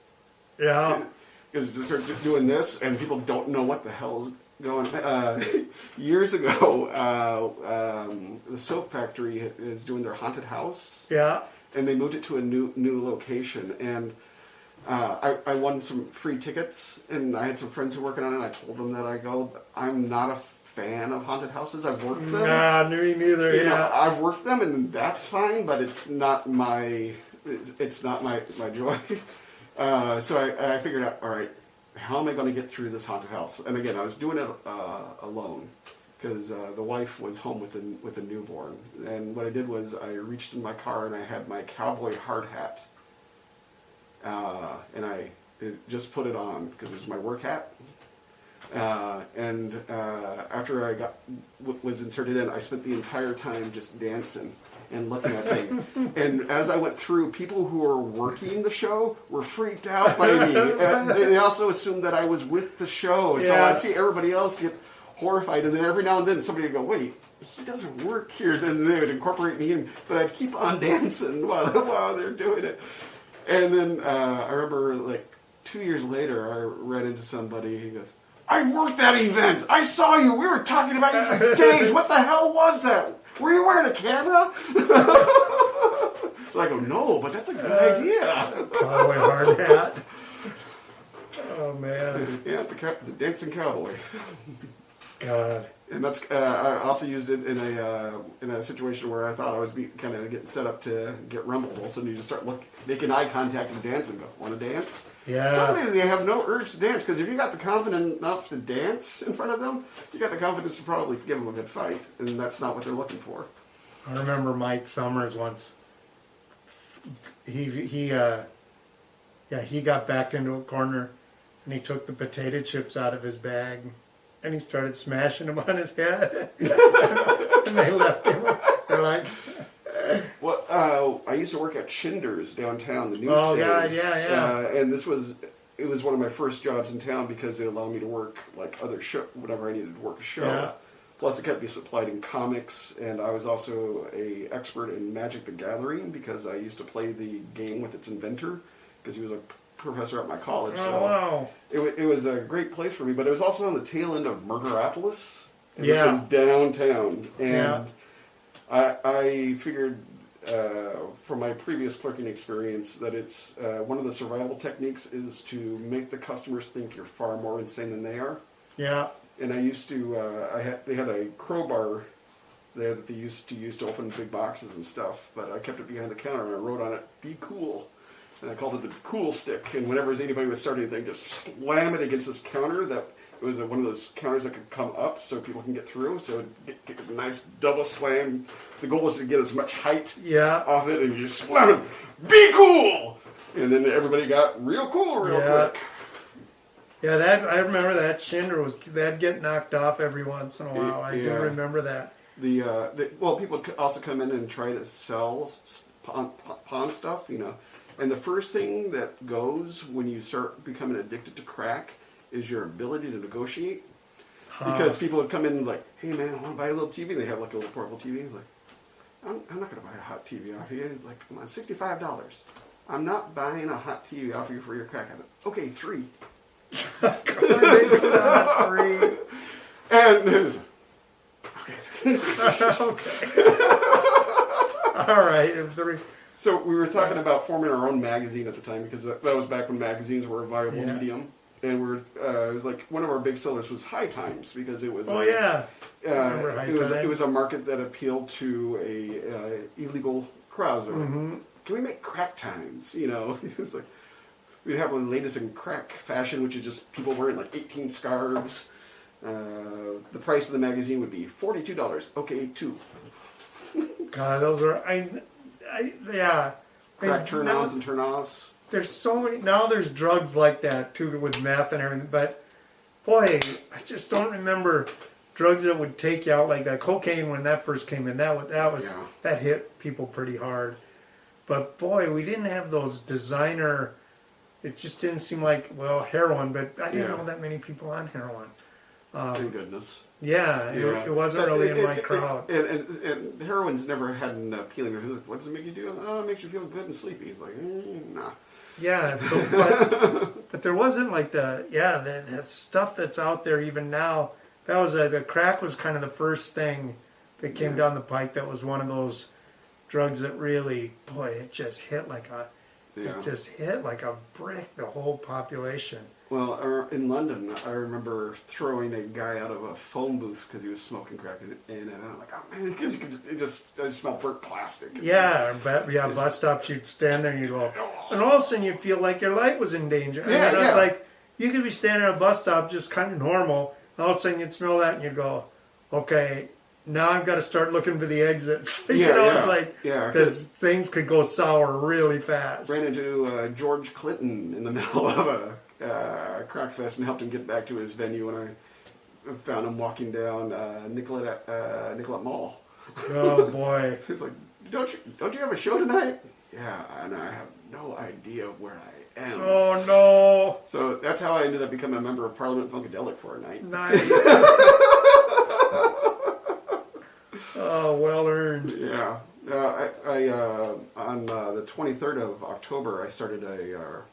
Yeah. Because you start doing this, and people don't know what the hell's going on. Years ago, the Soap Factory is doing their haunted house. Yeah. And they moved it to a new location. And I won some free tickets, and I had some friends who were working on it, and I told them that I'm not a fan of haunted houses. I've worked them. Nah, me neither. You know, I've worked them, and that's fine, but it's not my joy. So I figured out, all right, how am I going to get through this haunted house? And again, I was doing it alone because the wife was home with a newborn. And what I did was I reached in my car and I had my cowboy hard hat. And I just put it on because it was my work hat. And after I was inserted in, I spent the entire time just dancing and looking at things. And as I went through, people who were working the show were freaked out by me. And they also assumed that I was with the show. So I'd see everybody else get horrified. And then every now and then somebody would go, wait, he doesn't work here. And they would incorporate me in. But I'd keep on dancing while they're doing it. And then I remember like 2 years later, I ran into somebody. He goes, I worked that event. I saw you. We were talking about you for days. What the hell was that? Were you wearing a camera? So I go, no, but that's a good idea. Cowboy hard hat. Oh, man. Yeah, the dancing cowboy. God. And that's I also used it in a situation where I thought I was kind of getting set up to get rumbled. All of a sudden you just start making eye contact and dance and go, want to dance? Yeah. Suddenly they have no urge to dance because if you got the confidence enough to dance in front of them, you got the confidence to probably give them a good fight, and that's not what they're looking for. I remember Mike Summers once. He got backed into a corner and he took the potato chips out of his bag. And he started smashing them on his head. And they left him. They're like... Well, I used to work at Schindler's downtown, the newsstand. Oh, God, yeah. And it was one of my first jobs in town because it allowed me to work like other whenever I needed to work a show. Yeah. Plus, it kept me supplied in comics, and I was also an expert in Magic the Gathering because I used to play the game with its inventor because he was a professor at my college. Oh, so wow. It was a great place for me, but it was also on the tail end of Murderopolis. And Yeah. This was downtown. And Yeah. I figured from my previous clerking experience that it's one of the survival techniques is to make the customers think you're far more insane than they are. Yeah. And I used to, they had a crowbar there that they used to use to open big boxes and stuff, but I kept it behind the counter and I wrote on it, "Be cool." And I called it the cool stick. And whenever anybody would start anything, just slam it against this counter. That it was one of those counters that could come up so people can get through. So get a nice double slam. The goal is to get as much height off it, and you slam it. Be cool. And then everybody got real cool real quick. Yeah, I remember that Schindler that'd get knocked off every once in a while. I do remember that. Well, people would also come in and try to sell pawn stuff, you know. And the first thing that goes when you start becoming addicted to crack is your ability to negotiate. Because people would come in and like, hey man, I want to buy a little TV. They have like a little portable TV. Like, I'm not going to buy a hot TV off you. It's like, come on, $65. I'm not buying a hot TV off you for your crack habit. Okay, 3. $3. And it was Okay. All right, 3. So we were talking about forming our own magazine at the time because that was back when magazines were a viable medium, and it was like one of our big sellers was High Times because it was it was a market that appealed to a illegal crowd. Mm-hmm. Can we make crack times? You know, it was like we'd have the latest in crack fashion, which is just people wearing like 18 scarves. The price of the magazine would be $42. Okay, 2. God, those are Crack turn-ons and turn-offs. There's so many now. There's drugs like that too with meth and everything. But boy, I just don't remember drugs that would take you out like that. Cocaine when that first came in, that hit people pretty hard. But boy, we didn't have those designer. It just didn't seem like heroin. But I didn't know that many people on heroin. Thank goodness. Yeah, it wasn't really in my crowd. And heroin's never had an appealing. What does it make you do? Oh, it makes you feel good and sleepy. He's like, nah. Yeah, but there wasn't like that stuff that's out there even now. That was the crack was kind of the first thing that came down the pike. That was one of those drugs that really, boy, it just hit like a brick. The whole population. Well, in London, I remember throwing a guy out of a phone booth because he was smoking crack, and I'm like, oh man, because I just smell burnt plastic. Yeah, bus stops, you'd stand there and you go, and all of a sudden you feel like your life was in danger. And then it's like, you could be standing at a bus stop just kind of normal, and all of a sudden you'd smell that and you go, okay, now I've got to start looking for the exits. It's like, because things could go sour really fast. Ran into George Clinton in the middle of a crack fest and helped him get back to his venue, and I found him walking down Nicollet Mall. Oh boy! He's like, don't you have a show tonight? Yeah, and I have no idea where I am. Oh no! So that's how I ended up becoming a member of Parliament Funkadelic for a night. Nice. Oh, well earned. Yeah. I on the 23rd of October, I started our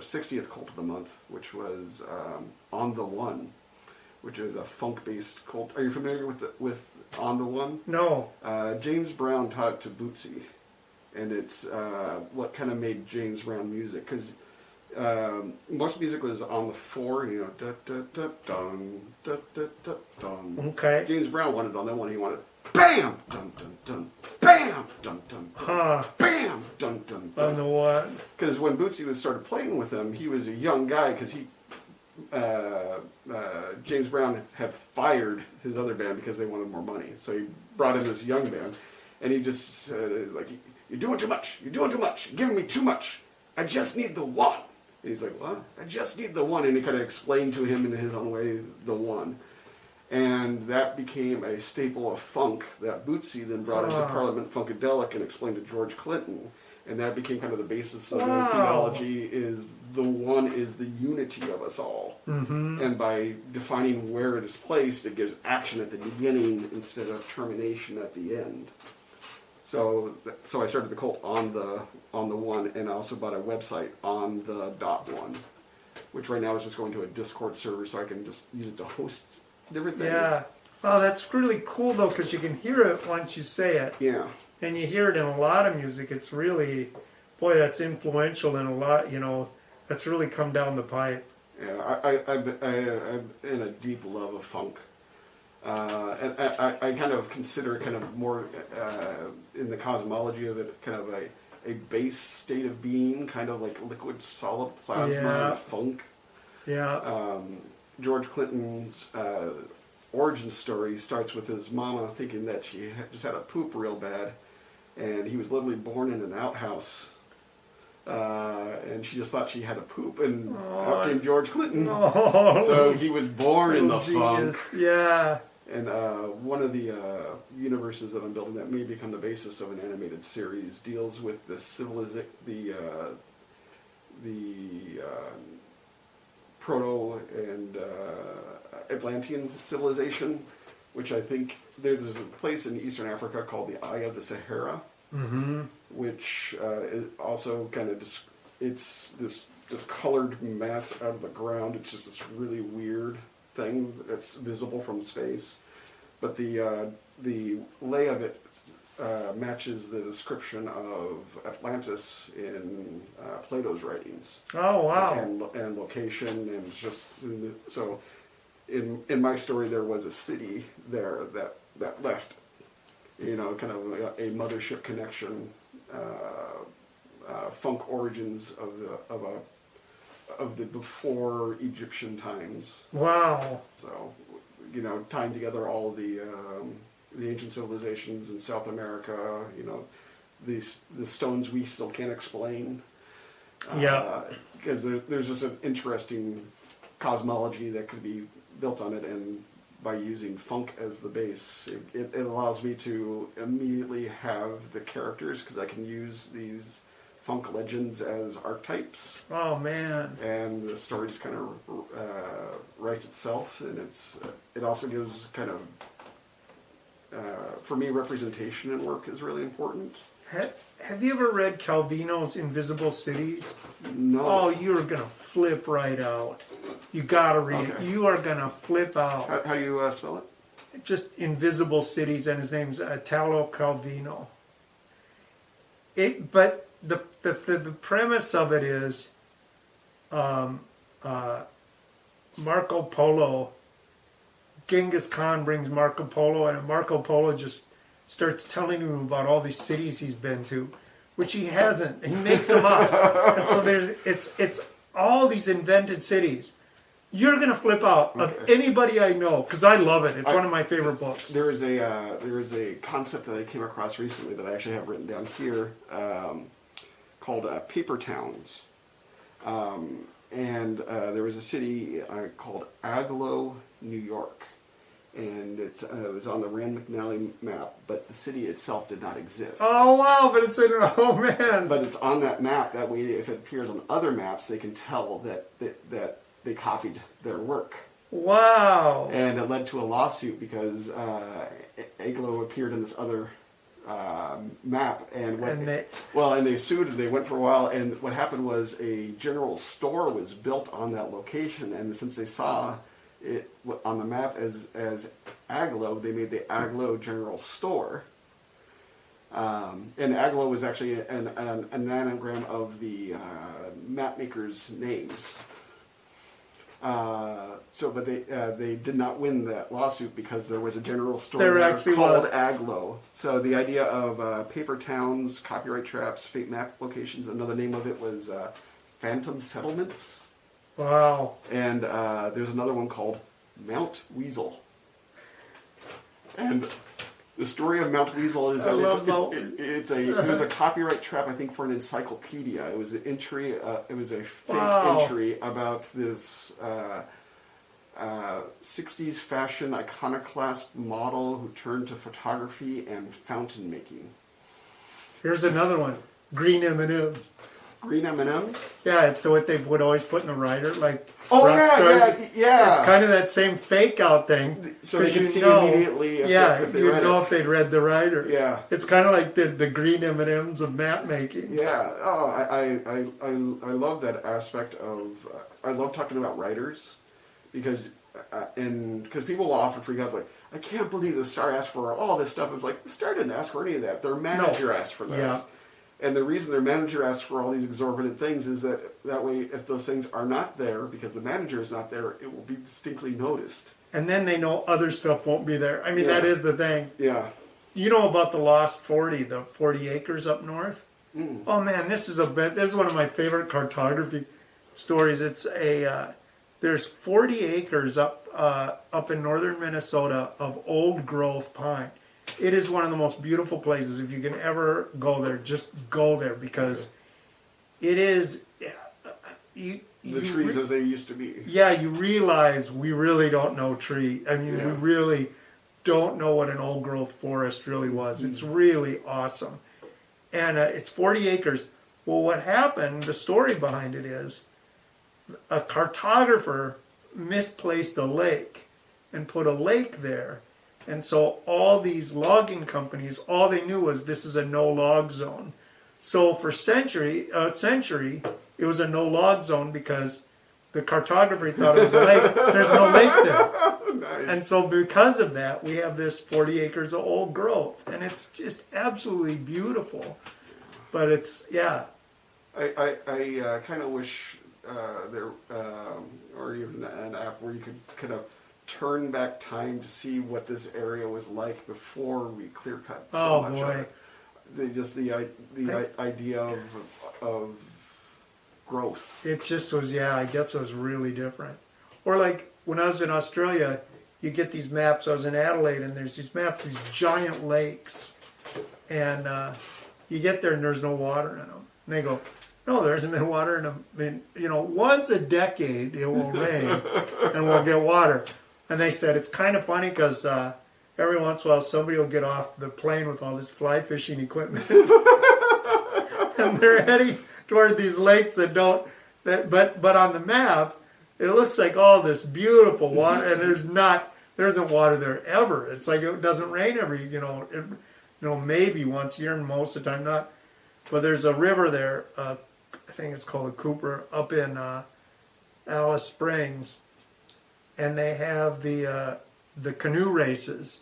60th cult of the month, which was OnThe.One, which is a funk-based cult. Are you familiar with OnThe.One? No. James Brown taught it to Bootsy, and it's what kind of made James Brown music, because most music was on the 4, da da da dun, da da da dun. Okay. James Brown wanted on that one. He wanted bam dun dun dun, bam dun dun dun, bam dun dun dun. OnThe.One. Because when Bootsy started playing with him, he was a young guy, because James Brown had fired his other band because they wanted more money. So he brought in this young band, and he just said, like, you're doing too much. You're doing too much. You're giving me too much. I just need the one. And he's like, what? I just need the one. And he kind of explained to him in his own way the one. And that became a staple of funk that Bootsy then brought into Parliament Funkadelic and explained to George Clinton. And that became kind of the basis of the theology, is the one is the unity of us all. Mm-hmm. And by defining where it is placed, it gives action at the beginning instead of termination at the end. So I started the cult on the One, and I also bought a website on OnThe.One, which right now is just going to a Discord server, so I can just use it to host different things. Yeah. Oh, that's really cool though, because you can hear it once you say it. Yeah. And you hear it in a lot of music. It's really, boy, that's influential in a lot. That's really come down the pipe. Yeah, I'm in a deep love of funk. And I kind of consider it kind of more in the cosmology of it, kind of a base state of being, kind of like liquid solid plasma funk. Yeah. George Clinton's origin story starts with his mama thinking that she just had a poop real bad, and he was literally born in an outhouse. And she just thought she had a poop, and out came George Clinton. So he was born in the funk. Yeah. And one of the universes that I'm building that may become the basis of an animated series deals with the Proto and Atlantean civilization, which I think there's a place in Eastern Africa called the Eye of the Sahara, which is also kind of it's this colored mass out of the ground. It's just this really weird thing that's visible from space, but the lay of it matches the description of Atlantis in Plato's writings. Oh wow! And location, and just so in my story there was a city there that left, kind of a mothership connection, funk origins of the before Egyptian times. Wow. So, tying together all the ancient civilizations in South America, the stones we still can't explain. Yeah. Because there's just an interesting cosmology that could be built on it, and by using funk as the base, it allows me to immediately have the characters, because I can use these funk legends as archetypes. Oh man! And the story just kind of writes itself, and it also gives kind of for me, representation in work is really important. Have you ever read Calvino's Invisible Cities? No. Oh, you're gonna flip right out. You gotta read it. You are gonna flip out. How do you spell it? Just Invisible Cities, and his name's Italo Calvino. But the premise of it is, Marco Polo. Genghis Khan brings Marco Polo, and Marco Polo just starts telling him about all these cities he's been to, which he hasn't. He makes them up, and so it's all these invented cities. You're gonna flip out of anybody I know because I love it. It's one of my favorite books. There is a concept that I came across recently that I actually have written down here called paper towns, and there was a city called Agloe, New York. And it was on the Rand McNally map, but the city itself did not exist. Oh, wow, but it's in, oh, man. But it's on that map. That way, if it appears on other maps, they can tell that they copied their work. Wow. And it led to a lawsuit because Agloe appeared in this other map. And they sued, and they went for a while. And what happened was a general store was built on that location. And since they saw it on the map as Agloe, they made the Agloe General Store, and Agloe was actually an anagram of the map makers' names. But they did not win that lawsuit because there was a general store called Agloe. So the idea of paper towns, copyright traps, fake map locations. Another name of it was phantom settlements. Wow. And there's another one called Mount Weasel. And the story of Mount Weasel is that it was a copyright trap, I think, for an encyclopedia. It was an entry. It was a fake entry about this 60s fashion iconoclast model who turned to photography and fountain making. Here's another one. Green M&Ms. Green M&Ms? Yeah, it's what they would always put in the rider, like. Oh yeah. It's kind of that same fake out thing. So you can see immediately if they read know if they'd read the rider. Yeah. It's kind of like the green M&Ms of map making. Yeah. Oh, I love that aspect of. I love talking about writers because people will often freak out like, I can't believe the Star asked for all this stuff. It's like the Star didn't ask for any of that. Their manager asked for that. Yeah. And the reason their manager asks for all these exorbitant things is that way, if those things are not there, because the manager is not there, it will be distinctly noticed. And then they know other stuff won't be there. I mean, that is the thing. Yeah. You know about the Lost 40, the 40 acres up north? Mm. Oh, man, this is one of my favorite cartography stories. It's there's 40 acres up in northern Minnesota of old growth pine. It is one of the most beautiful places. If you can ever go there, just go there because it is. The trees as they used to be. Yeah, you realize we really don't know tree. I mean, we really don't know what an old growth forest really was. It's really awesome. And it's 40 acres. Well, what happened, the story behind it is a cartographer misplaced a lake and put a lake there. And so all these logging companies, all they knew was this is a no-log zone. So for a century, it was a no-log zone because the cartographer thought it was a lake. There's no lake there. Nice. And so because of that, we have this 40 acres of old growth. And it's just absolutely beautiful. But it's, I kind of wish there, or even an app where you could kind of turn back time to see what this area was like before we clear cut so much of it. The idea of growth. It just was, I guess it was really different. Or like when I was in Australia, you get these maps. I was in Adelaide, and there's these maps, these giant lakes, and you get there and there's no water in them. And they go, no, there hasn't been water in them. I mean, once a decade it will rain and we'll get water. And they said it's kind of funny because every once in a while somebody will get off the plane with all this fly fishing equipment, and they're heading toward these lakes but on the map it looks like all this beautiful water, and there isn't water there ever. It's like it doesn't rain every maybe once a year, and most of the time not. But there's a river there. I think it's called the Cooper up in Alice Springs. And they have the canoe races,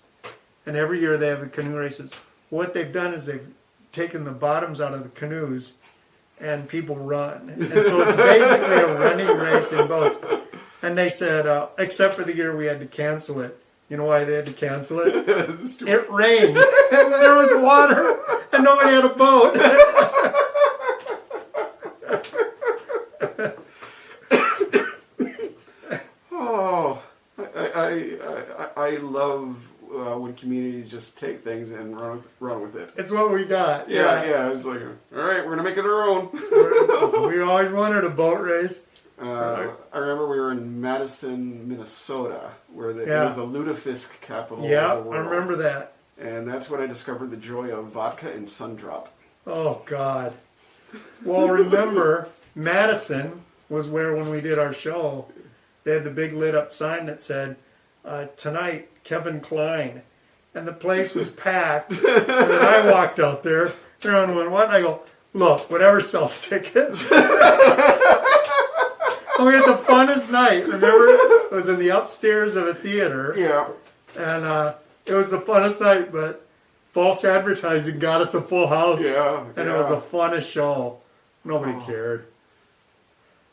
and every year they have the canoe races. What they've done is they've taken the bottoms out of the canoes, and people run. And so it's basically a running race in boats. And they said, except for the year we had to cancel it. You know why they had to cancel it? It rained, and there was water, and nobody had a boat. Oh, I love when communities just take things and run with it. It's what we got. Yeah. It's like, all right, we're gonna make it our own. We always wanted a boat race. I remember we were in Madison, Minnesota, where it was the lutefisk capital of the world. I remember that. And that's when I discovered the joy of vodka and Sundrop. Oh, God. Well, remember, Madison was where, when we did our show, they had the big lit-up sign that said, tonight, Kevin Kline. And the place was packed. And then I walked out there. Everyone went, what? And I go, look, whatever sells tickets. We had the funnest night. Remember, it was in the upstairs of a theater. Yeah. And it was the funnest night, but false advertising got us a full house. Yeah. And it was the funnest show. Nobody cared.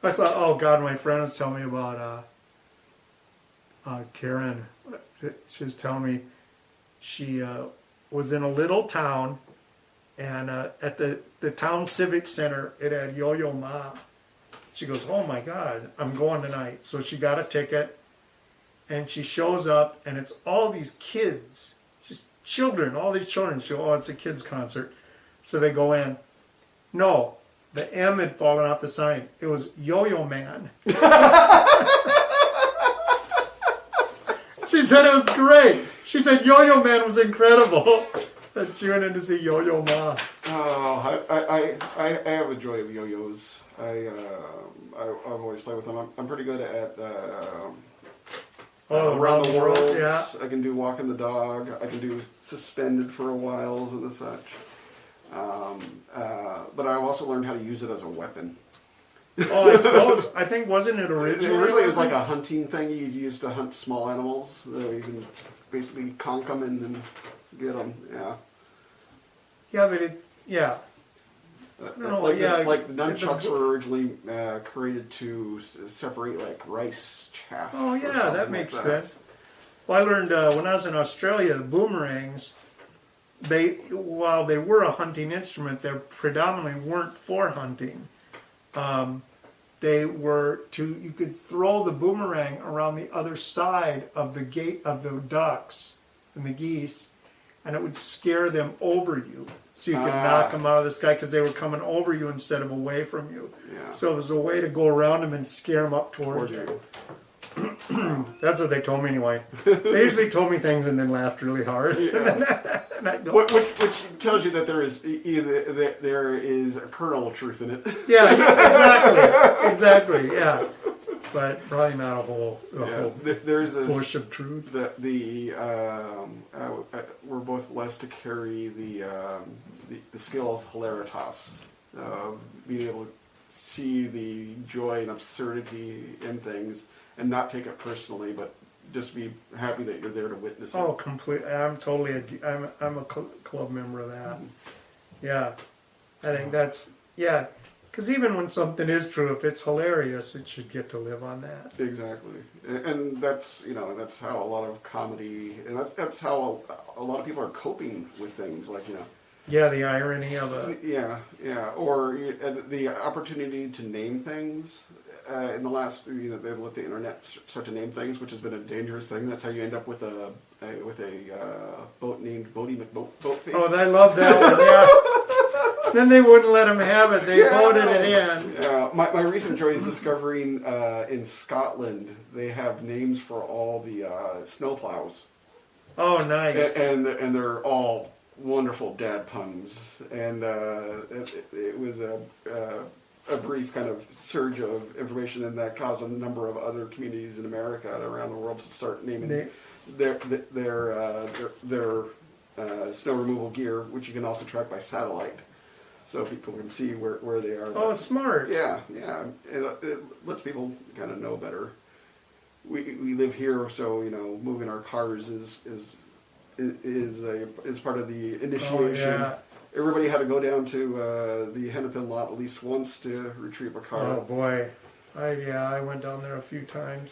I thought, oh God, my friend was telling me about Karen. She was telling me she was in a little town, and at the town civic center, it had Yo-Yo Ma. She goes, oh my God, I'm going tonight. So she got a ticket, and she shows up, and it's all these kids, just children, all these children. She goes, oh, it's a kids concert. So they go in. No, the M had fallen off the sign. It was Yo-Yo Man. She said it was great. She said Yo-Yo Man was incredible. And she went in to see Yo-Yo Ma. Oh, I have a joy of yo-yos. I've always played with them. I'm pretty good at around the world. Yeah. I can do walking the dog. I can do suspended for a while and the such. But I've also learned how to use it as a weapon. Oh, I suppose. I think, wasn't it originally? Originally, it was like a hunting thing you used to hunt small animals. So you can basically conk them and then get them. Yeah. Yeah, but yeah. I don't know, like the nunchucks were originally created to separate like rice chaff. Oh yeah, that makes sense. Well, I learned when I was in Australia, the boomerangs, while they were a hunting instrument, they predominantly weren't for hunting. They were you could throw the boomerang around the other side of the gate of the ducks and the geese, and it would scare them over you. So you could knock them out of the sky because they were coming over you instead of away from you. Yeah. So it was a way to go around them and scare them up towards you. That's what they told me anyway. They usually told me things and then laughed really hard. Yeah. Which tells you that there is a kernel of truth in it. Yeah, exactly. Yeah, but probably not a whole there's a bush of truth. We're blessed to carry the skill of hilaritas, being able to see the joy and absurdity in things and not take it personally, but just be happy that you're there to witness it. Oh, completely. I'm a club member of that. Mm-hmm. Yeah, I think that's because even when something is true, if it's hilarious, it should get to live on that. Exactly, and that's how a lot of comedy, and that's how a lot of people are coping with things like Yeah, the irony of it. Or the opportunity to name things. In the last, they let the internet start to name things, which has been a dangerous thing. That's how you end up with a boat named Bodie McBoatface. Oh, I love that one. Yeah. Then they wouldn't let him have it. They voted it in. Yeah. My recent joy is discovering in Scotland they have names for all the snowplows. Oh, nice. And they're all wonderful dad puns. And it was a brief kind of surge of information, and that caused a number of other communities in America and around the world to start naming their snow removal gear, which you can also track by satellite, so people can see where they are. Oh, smart. Yeah. It lets people kind of know better. We live here, so moving our cars is part of the initiation. everybody had to go down to the Hennepin lot at least once to retrieve a car. Oh boy, I went down there a few times.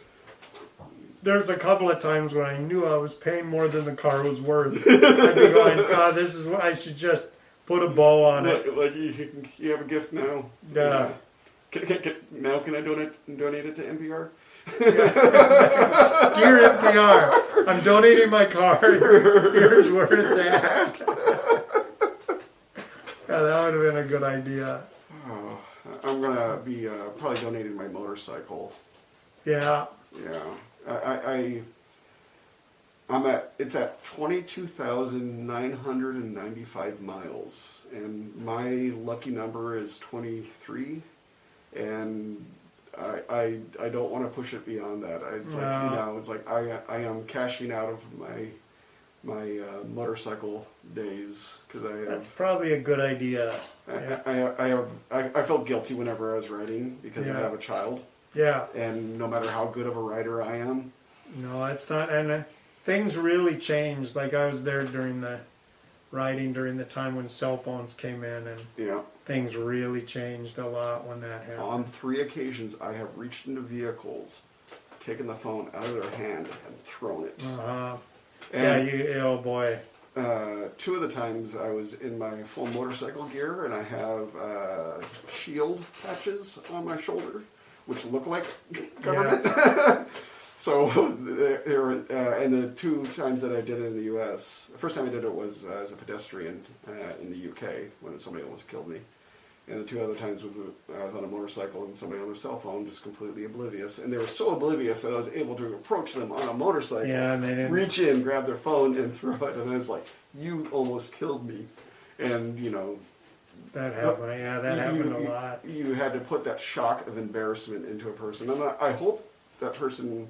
There's a couple of times when I knew I was paying more than the car was worth. I'd be going, God, this is what I should just put a bow on it. Like you have a gift now. Yeah. Now can I donate it to NPR? Dear NPR, I'm donating my car. Here's where it's at. Yeah, that would have been a good idea. Oh, I'm gonna be probably donating my motorcycle. Yeah. Yeah, it's at 22,995 miles, and my lucky number is 23, and I don't want to push it beyond that. It's like I am cashing out of my motorcycle days because That's probably a good idea. I felt guilty whenever I was riding because I have a child. Yeah. And no matter how good of a rider I am. No, it's not. And things really changed. Like I was there during the time when cell phones came in, and things really changed a lot when that happened. On 3 occasions, I have reached into vehicles, taken the phone out of their hand, and thrown it. Oh boy. 2 of the times I was in my full motorcycle gear, and I have shield patches on my shoulder, which look like government. Yeah. So, and the 2 times that I did it in the U.S., the first time I did it was as a pedestrian in the U.K. when somebody almost killed me. And the 2 other times was I was on a motorcycle and somebody on their cell phone just completely oblivious. And they were so oblivious that I was able to approach them on a motorcycle, and they didn't reach in, grab their phone, and throw it. And I was like, you almost killed me. And, that happened. Yeah, that happened a lot. You had to put that shock of embarrassment into a person. And I hope that person,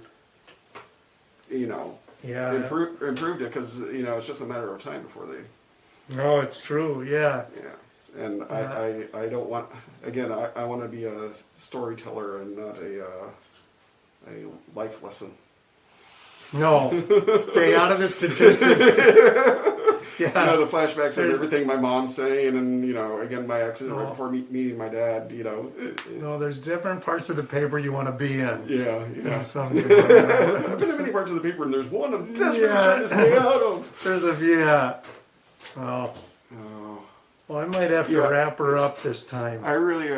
improved it because, it's just a matter of time before they... No, it's true, yeah. Yeah. And I don't want, again, I want to be a storyteller and not a life lesson. No, stay out of the statistics. Yeah. The flashbacks of everything my mom's saying, and again, my accident right before meeting my dad. No, there's different parts of the paper you want to be in. Yeah. I've been in many parts of the paper, and there's one I'm desperately trying to stay out of. There's a Oh. Well, I might have to wrap her up this time. I really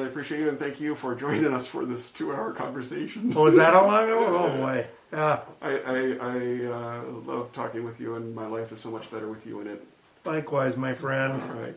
appreciate you, and thank you for joining us for this 2-hour conversation. Oh, was that a long one? Oh boy. Yeah. I love talking with you, and my life is so much better with you in it. Likewise, my friend. All right.